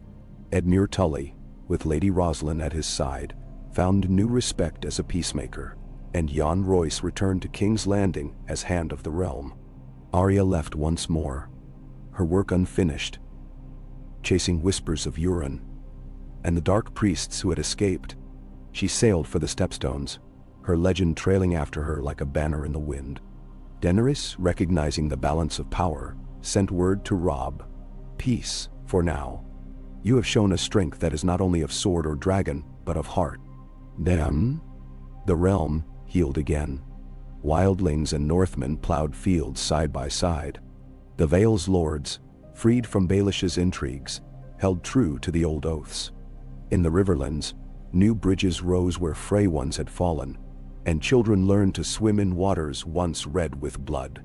Speaker 1: Edmure Tully, with Lady Rosalind at his side, found new respect as a peacemaker, and Jon Royce returned to King's Landing as Hand of the Realm. Arya left once more, her work unfinished, chasing whispers of Euron and the dark priests who had escaped. She sailed for the Stepstones, her legend trailing after her like a banner in the wind. Daenerys, recognizing the balance of power, sent word to Robb, "Peace, for now. You have shown a strength that is not only of sword or dragon, but of heart." Then, the realm healed again. Wildlings and Northmen plowed fields side by side. The Vale's lords, freed from Baelish's intrigues, held true to the old oaths. In the Riverlands, new bridges rose where Frey ones had fallen, and children learned to swim in waters once red with blood.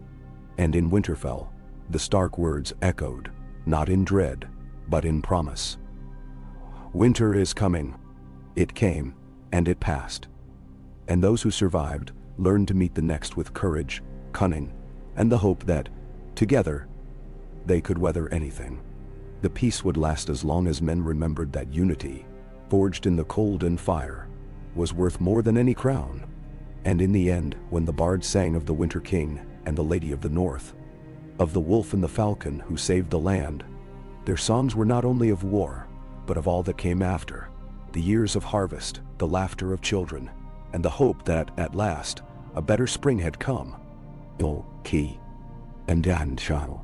Speaker 1: And in Winterfell, the Stark words echoed, not in dread, but in promise. Winter is coming. It came, and it passed. And those who survived learned to meet the next with courage, cunning, and the hope that, together, they could weather anything. The peace would last as long as men remembered that unity, forged in the cold and fire, was worth more than any crown. And in the end, when the bard sang of the Winter King and the Lady of the North, of the wolf and the falcon who saved the land, their songs were not only of war, but of all that came after, the years of harvest, the laughter of children, and the hope that, at last, a better spring had come. Key and Dan Child.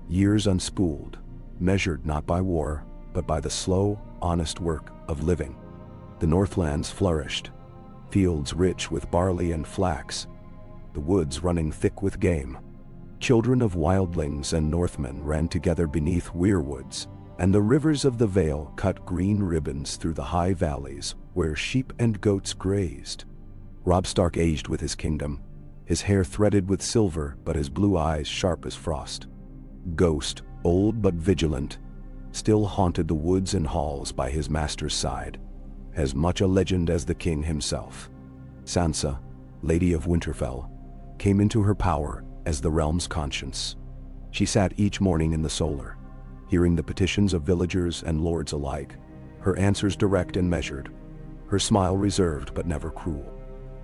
Speaker 1: Years unspooled, measured not by war, but by the slow, honest work of living. The Northlands flourished, fields rich with barley and flax, the woods running thick with game. Children of wildlings and Northmen ran together beneath weirwoods, and the rivers of the Vale cut green ribbons through the high valleys where sheep and goats grazed. Robb Stark aged with his kingdom, his hair threaded with silver but his blue eyes sharp as frost. Ghost, old but vigilant, still haunted the woods and halls by his master's side, as much a legend as the king himself. Sansa, Lady of Winterfell, came into her power as the realm's conscience. She sat each morning in the solar, hearing the petitions of villagers and lords alike, her answers direct and measured, her smile reserved but never cruel.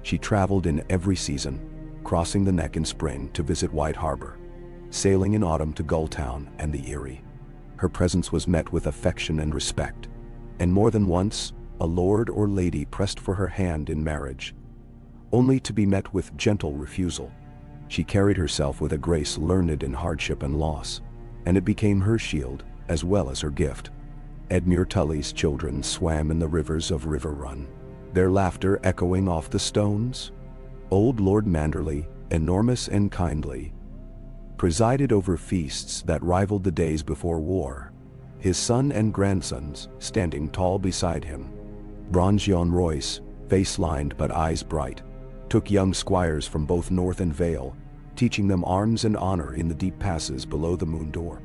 Speaker 1: She traveled in every season, crossing the Neck in spring to visit White Harbor, sailing in autumn to Gulltown and the Erie. Her presence was met with affection and respect, and more than once, a lord or lady pressed for her hand in marriage, only to be met with gentle refusal. She carried herself with a grace learned in hardship and loss, and it became her shield as well as her gift. Edmure Tully's children swam in the rivers of River Run, their laughter echoing off the stones. Old Lord Manderly, enormous and kindly, presided over feasts that rivaled the days before war, his son and grandsons standing tall beside him. Bronze Jon Royce, face lined but eyes bright, took young squires from both North and Vale, teaching them arms and honor in the deep passes below the Moon Door.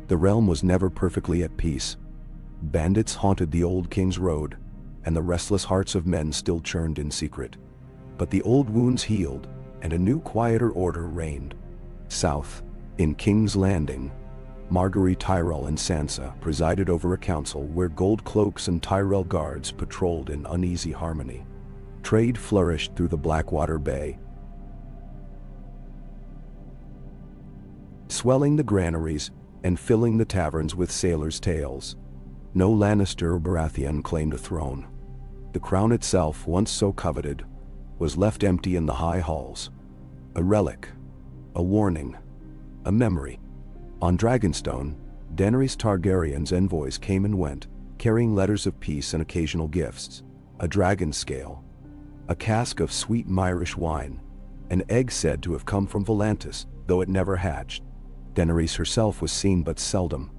Speaker 1: The realm was never perfectly at peace. Bandits haunted the old King's Road, and the restless hearts of men still churned in secret. But the old wounds healed, and a new quieter order reigned. South, in King's Landing, Margaery Tyrell and Sansa presided over a council where gold cloaks and Tyrell guards patrolled in uneasy harmony. Trade flourished through the Blackwater Bay, swelling the granaries and filling the taverns with sailors' tales. No Lannister or Baratheon claimed a throne. The crown itself, once so coveted, was left empty in the high halls. A relic, a warning, a memory. On Dragonstone, Daenerys Targaryen's envoys came and went, carrying letters of peace and occasional gifts, a dragon scale, a cask of sweet Myrish wine, an egg said to have come from Volantis, though it never hatched. Daenerys herself was seen but seldom,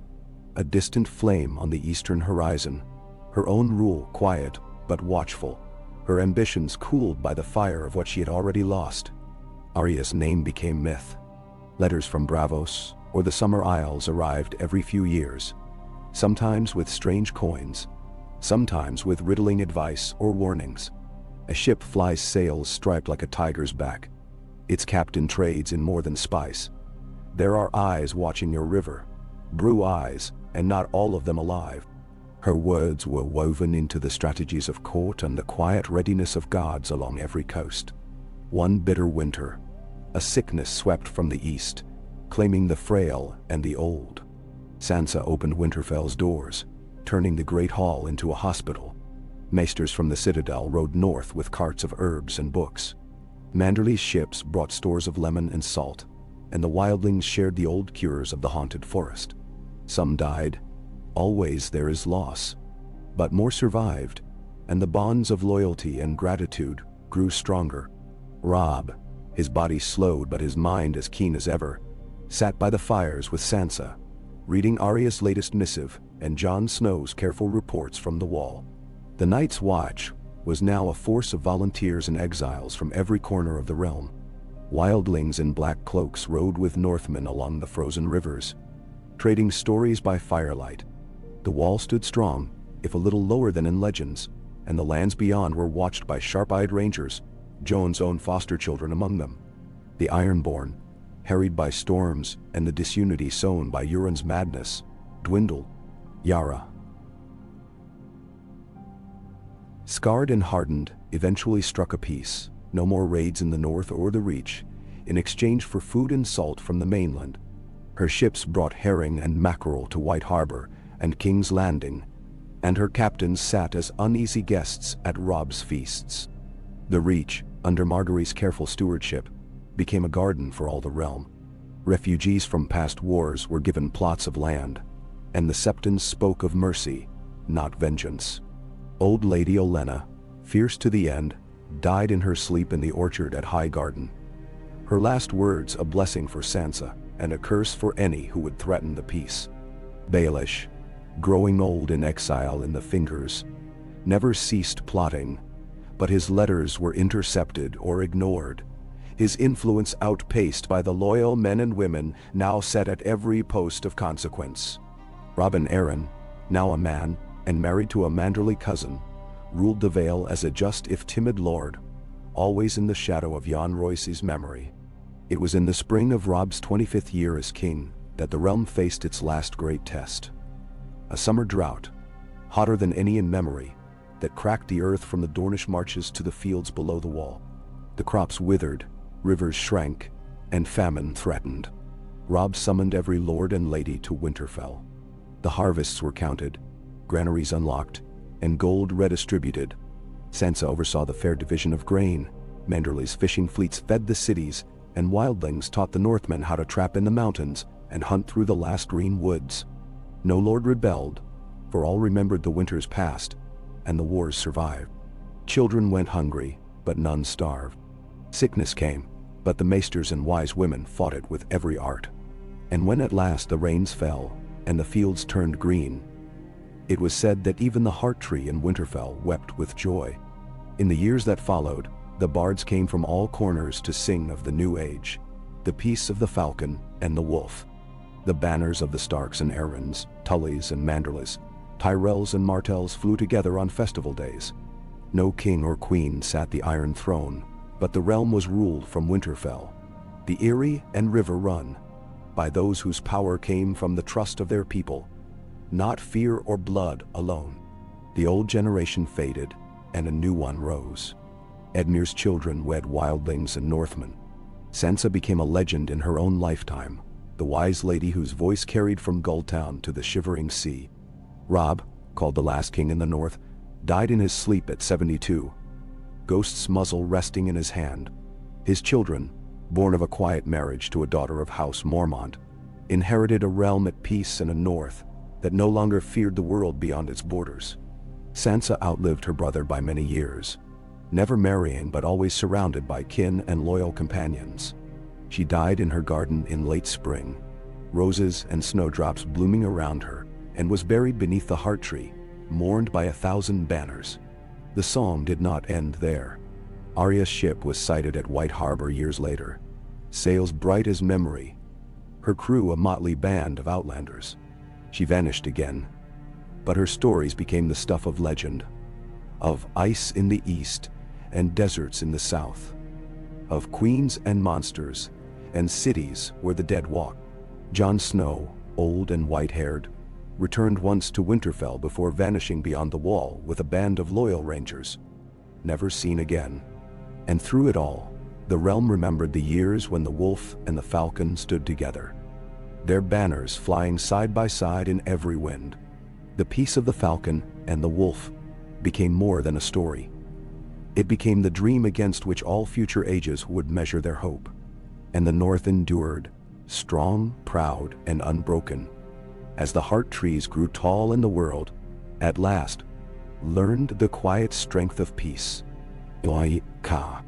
Speaker 1: a distant flame on the eastern horizon, her own rule quiet but watchful, her ambitions cooled by the fire of what she had already lost. Arya's name became myth. Letters from Braavos or the Summer Isles arrived every few years, sometimes with strange coins, sometimes with riddling advice or warnings. A ship flies sails striped like a tiger's back. Its captain trades in more than spice. There are eyes watching your river, blue eyes, and not all of them alive. Her words were woven into the strategies of court and the quiet readiness of guards along every coast. One bitter winter, a sickness swept from the east, claiming the frail and the old. Sansa opened Winterfell's doors, turning the great hall into a hospital. Maesters from the Citadel rode north with carts of herbs and books. Manderly's ships brought stores of lemon and salt, and the wildlings shared the old cures of the haunted forest. Some died. Always there is loss. But more survived, and the bonds of loyalty and gratitude grew stronger. Robb, his body slowed but his mind as keen as ever, sat by the fires with Sansa, reading Arya's latest missive and Jon Snow's careful reports from the Wall. The Night's Watch was now a force of volunteers and exiles from every corner of the realm. Wildlings in black cloaks rode with Northmen along the frozen rivers, trading stories by firelight. The Wall stood strong, if a little lower than in legends, and the lands beyond were watched by sharp-eyed rangers, Jon's own foster children among them. The Ironborn, harried by storms and the disunity sown by Euron's madness, dwindled. Yara, scarred and hardened, eventually struck a peace. No more raids in the north or the Reach, in exchange for food and salt from the mainland. Her ships brought herring and mackerel to White Harbor and King's Landing, and her captains sat as uneasy guests at Robb's feasts. The Reach, under Margaery's careful stewardship, became a garden for all the realm. Refugees from past wars were given plots of land, and the Septons spoke of mercy, not vengeance. Old Lady Olenna, fierce to the end, died in her sleep in the orchard at High Garden. Her last words a blessing for Sansa, and a curse for any who would threaten the peace. Baelish, growing old in exile in the Fingers, never ceased plotting, but his letters were intercepted or ignored, his influence outpaced by the loyal men and women now set at every post of consequence. Robin Arryn, now a man and married to a Manderley cousin, ruled the Vale as a just if timid lord, always in the shadow of Jon Royce's memory. It was in the spring of Robb's 25th year as king that the realm faced its last great test. A summer drought, hotter than any in memory, that cracked the earth from the Dornish marches to the fields below the wall. The crops withered, rivers shrank, and famine threatened. Robb summoned every lord and lady to Winterfell. The harvests were counted, granaries unlocked, and gold redistributed. Sansa oversaw the fair division of grain. Manderley's fishing fleets fed the cities, and wildlings taught the Northmen how to trap in the mountains and hunt through the last green woods. No lord rebelled, for all remembered the winters past, and the wars survived. Children went hungry, but none starved. Sickness came, but the maesters and wise women fought it with every art. And when at last the rains fell, and the fields turned green, it was said that even the heart tree in Winterfell wept with joy. In the years that followed, the bards came from all corners to sing of the new age, the peace of the falcon and the wolf. The banners of the Starks and Arryns, Tullys and Manderleys, Tyrells and Martells flew together on festival days. No king or queen sat the Iron Throne, but the realm was ruled from Winterfell, the Eyrie and River Run, by those whose power came from the trust of their people, not fear or blood alone. The old generation faded, and a new one rose. Edmure's children wed wildlings and Northmen. Sansa became a legend in her own lifetime, the wise lady whose voice carried from Gulltown to the shivering sea. Robb, called the last king in the north, died in his sleep at 72, Ghost's muzzle resting in his hand. His children, born of a quiet marriage to a daughter of House Mormont, inherited a realm at peace and a north that no longer feared the world beyond its borders. Sansa outlived her brother by many years, never marrying but always surrounded by kin and loyal companions. She died in her garden in late spring, roses and snowdrops blooming around her, and was buried beneath the heart tree, mourned by 1,000 banners. The song did not end there. Arya's ship was sighted at White Harbor years later, sails bright as memory, her crew a motley band of outlanders. She vanished again, but her stories became the stuff of legend, of ice in the east and deserts in the south, of queens and monsters and cities where the dead walk. Jon Snow, old and white-haired, returned once to Winterfell before vanishing beyond the wall with a band of loyal rangers, never seen again. And through it all, the realm remembered the years when the wolf and the falcon stood together, their banners flying side by side in every wind. The peace of the falcon and the wolf became more than a story. It became the dream against which all future ages would measure their hope. And the North endured, strong, proud, and unbroken, as the heart trees grew tall in the world, at last, learned the quiet strength of peace. Ka.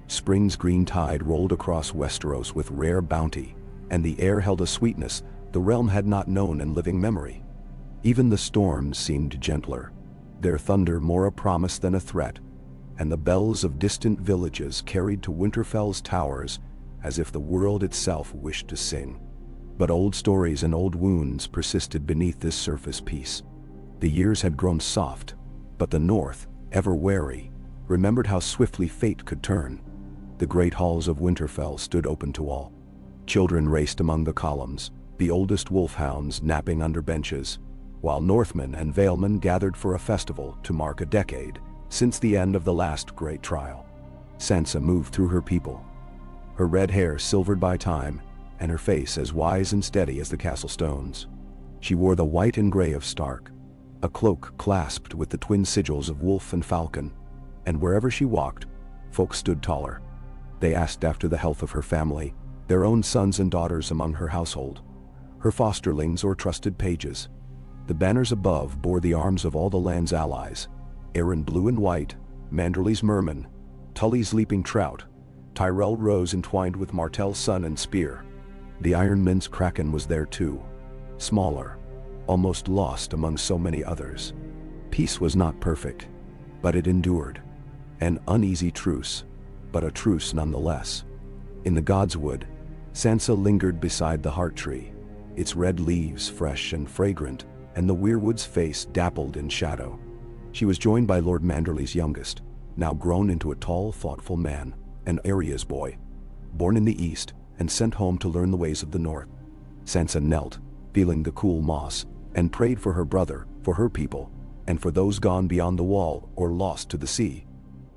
Speaker 1: Spring's green tide rolled across Westeros with rare bounty, and the air held a sweetness the realm had not known in living memory. Even the storms seemed gentler, their thunder more a promise than a threat, and the bells of distant villages carried to Winterfell's towers as if the world itself wished to sing. But old stories and old wounds persisted beneath this surface peace. The years had grown soft, but the North, ever wary, remembered how swiftly fate could turn. The great halls of Winterfell stood open to all. Children raced among the columns, the oldest wolfhounds napping under benches, while Northmen and Valemen gathered for a festival to mark a decade since the end of the last great trial. Sansa moved through her people, her red hair silvered by time, and her face as wise and steady as the castle stones. She wore the white and gray of Stark, a cloak clasped with the twin sigils of wolf and falcon, and wherever she walked, folk stood taller. They asked after the health of her family, their own sons and daughters among her household, her fosterlings or trusted pages. The banners above bore the arms of all the land's allies: Erin blue and white, Manderley's merman, Tully's leaping trout, Tyrell rose entwined with Martell's sun and spear. The Ironman's kraken was there too, smaller, almost lost among so many others. Peace was not perfect, but it endured. An uneasy truce, but a truce nonetheless. In the Godswood, Sansa lingered beside the heart tree, its red leaves fresh and fragrant, and the weirwood's face dappled in shadow. She was joined by Lord Manderley's youngest, now grown into a tall, thoughtful man, an Arya's boy, born in the east and sent home to learn the ways of the north. Sansa knelt, feeling the cool moss, and prayed for her brother, for her people, and for those gone beyond the wall or lost to the sea.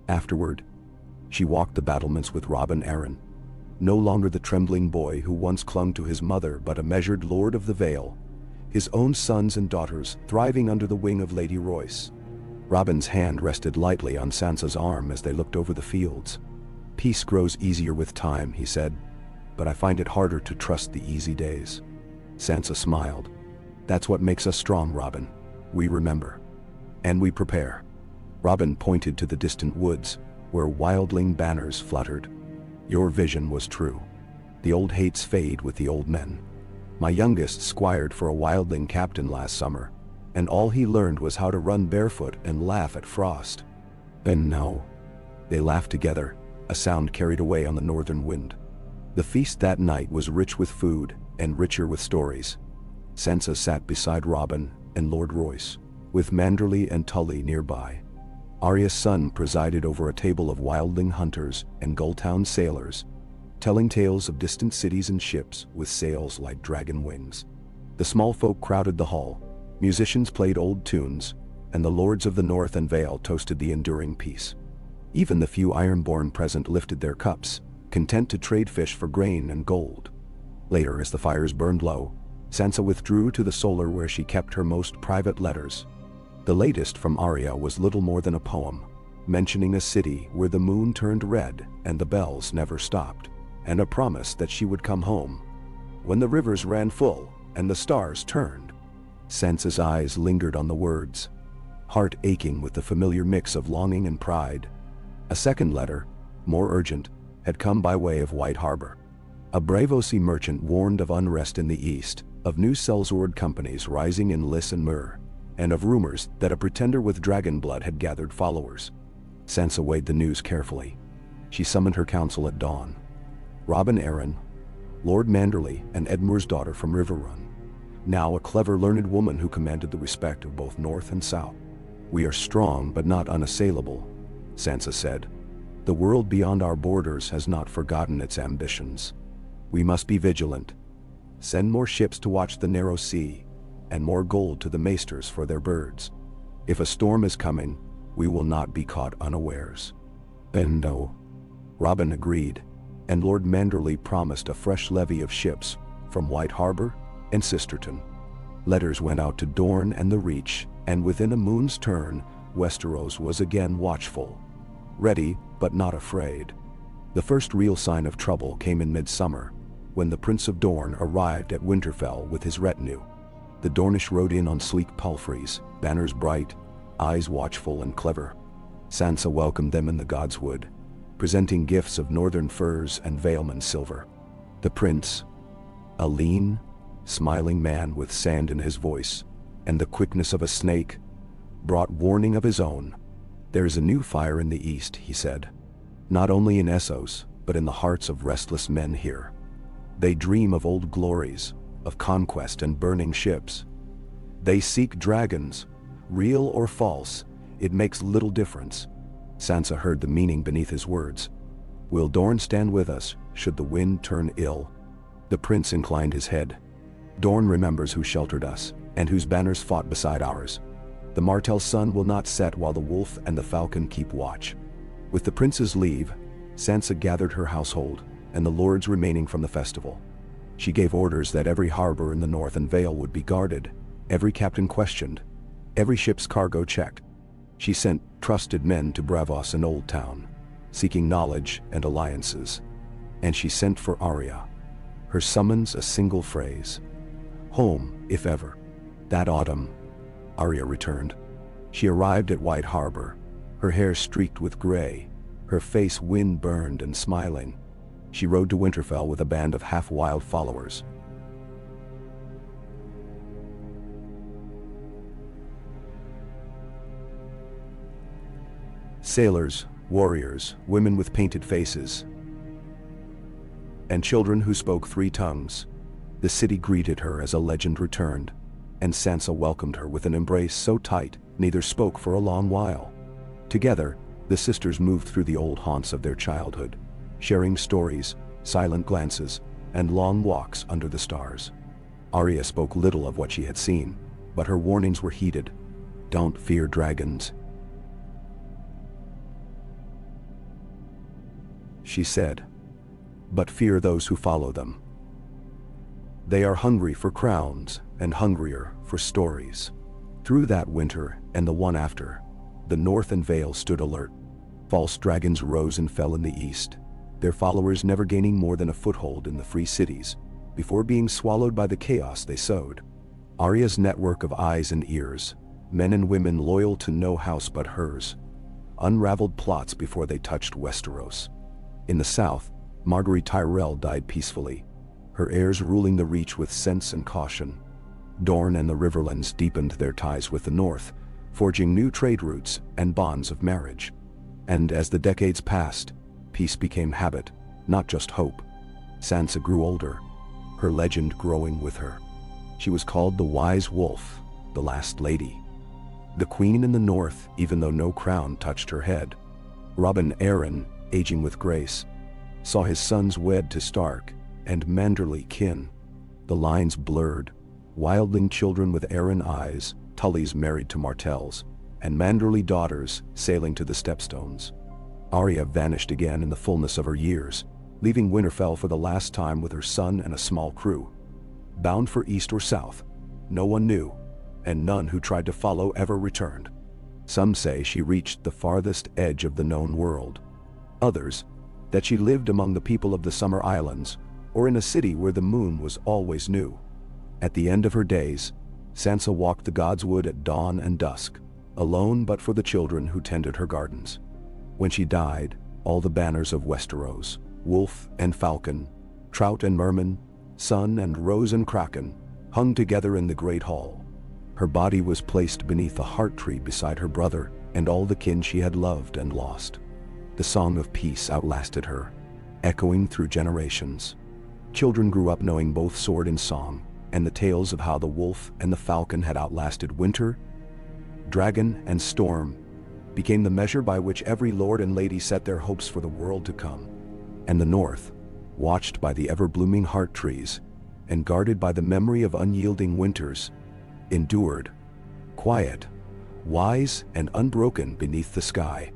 Speaker 1: Afterward, she walked the battlements with Robb and Arryn, no longer the trembling boy who once clung to his mother but a measured lord of the Vale, his own sons and daughters thriving under the wing of Lady Royce. Robin's hand rested lightly on Sansa's arm as they looked over the fields. "Peace grows easier with time," he said, "but I find it harder to trust the easy days." Sansa smiled. "That's what makes us strong, Robin. We remember. And we prepare." Robin pointed to the distant woods, where wildling banners fluttered. "Your vision was true. The old hates fade with the old men. My youngest squired for a wildling captain last summer, and all he learned was how to run barefoot and laugh at frost. And now..." They laughed together, a sound carried away on the northern wind. The feast that night was rich with food, and richer with stories. Sansa sat beside Robin and Lord Royce, with Manderley and Tully nearby. Arya's son presided over a table of wildling hunters and Gulltown sailors, telling tales of distant cities and ships with sails like dragon wings. The small folk crowded the hall, musicians played old tunes, and the lords of the North and Vale toasted the enduring peace. Even the few Ironborn present lifted their cups, content to trade fish for grain and gold. Later, as the fires burned low, Sansa withdrew to the solar where she kept her most private letters. The latest from Arya was little more than a poem, mentioning a city where the moon turned red and the bells never stopped, and a promise that she would come home when the rivers ran full and the stars turned. Sansa's eyes lingered on the words, heart aching with the familiar mix of longing and pride. A second letter, more urgent, had come by way of White Harbor. A Braavosi merchant warned of unrest in the east, of new sellsword companies rising in Lys and Myr, and of rumors that a pretender with dragon blood had gathered followers. Sansa weighed the news carefully. She summoned her council at dawn. Robin Arryn, Lord Manderley, and Edmure's daughter from Riverrun, now a clever, learned woman who commanded the respect of both North and South. "We are strong but not unassailable," Sansa said. "The world beyond our borders has not forgotten its ambitions. We must be vigilant. Send more ships to watch the narrow sea, and more gold to the maesters for their birds. If a storm is coming, we will not be caught unawares." "And no," Robin agreed, and Lord Manderley promised a fresh levy of ships from White Harbor and Sisterton. Letters went out to Dorne and the Reach, and within a moon's turn, Westeros was again watchful, ready but not afraid. The first real sign of trouble came in midsummer, when the Prince of Dorne arrived at Winterfell with his retinue. The Dornish rode in on sleek palfreys, banners bright, eyes watchful and clever. Sansa welcomed them in the Godswood, presenting gifts of northern furs and Valeman silver. The prince, a lean, smiling man with sand in his voice and the quickness of a snake, brought warning of his own. "There is a new fire in the east," he said. "Not only in Essos, but in the hearts of restless men here. They dream of old glories, of conquest and burning ships. They seek dragons, real or false, it makes little difference." Sansa heard the meaning beneath his words. "Will Dorne stand with us, should the wind turn ill?" The prince inclined his head. "Dorne remembers who sheltered us, and whose banners fought beside ours. The Martell's sun will not set while the wolf and the falcon keep watch." With the prince's leave, Sansa gathered her household, and the lords remaining from the festival. She gave orders that every harbor in the North and Vale would be guarded, every captain questioned, every ship's cargo checked. She sent trusted men to Braavos and Old Town, seeking knowledge and alliances. And she sent for Arya, her summons a single phrase. Home, if ever. That autumn, Arya returned. She arrived at White Harbor, her hair streaked with gray, her face wind-burned and smiling. She rode to Winterfell with a band of half-wild followers. Sailors, warriors, women with painted faces, and children who spoke 3 tongues. The city greeted her as a legend returned, and Sansa welcomed her with an embrace so tight neither spoke for a long while. Together, the sisters moved through the old haunts of their childhood, sharing stories, silent glances, and long walks under the stars. Arya spoke little of what she had seen, but her warnings were heeded. Don't fear dragons, she said, but fear those who follow them. They are hungry for crowns and hungrier for stories. Through that winter and the one after, the North and Vale stood alert. False dragons rose and fell in the east, their followers never gaining more than a foothold in the free cities before being swallowed by the chaos they sowed. Arya's network of eyes and ears, men and women loyal to no house but hers, unraveled plots before they touched Westeros. In the south, Margaery Tyrell died peacefully, her heirs ruling the Reach with sense and caution. Dorne and the Riverlands deepened their ties with the north, forging new trade routes and bonds of marriage. And as the decades passed, peace became habit, not just hope. Sansa grew older, her legend growing with her. She was called the Wise Wolf, the Last Lady, the Queen in the North, even though no crown touched her head. Robb and Aeron, aging with grace, saw his sons wed to Stark and Manderly kin. The lines blurred, wildling children with Aeron eyes, Tullys married to Martells, and Manderly daughters sailing to the Stepstones. Arya vanished again in the fullness of her years, leaving Winterfell for the last time with her son and a small crew. Bound for east or south, no one knew, and none who tried to follow ever returned. Some say she reached the farthest edge of the known world. Others, that she lived among the people of the Summer Islands, or in a city where the moon was always new. At the end of her days, Sansa walked the God's Wood at dawn and dusk, alone but for the children who tended her gardens. When she died, all the banners of Westeros, wolf and falcon, trout and merman, sun and rose and kraken, hung together in the great hall. Her body was placed beneath the heart tree beside her brother and all the kin she had loved and lost. The song of peace outlasted her, echoing through generations. Children grew up knowing both sword and song, and the tales of how the wolf and the falcon had outlasted winter, dragon, and storm became the measure by which every lord and lady set their hopes for the world to come. And the North, watched by the ever-blooming heart trees and guarded by the memory of unyielding winters, endured, quiet, wise, and unbroken beneath the sky.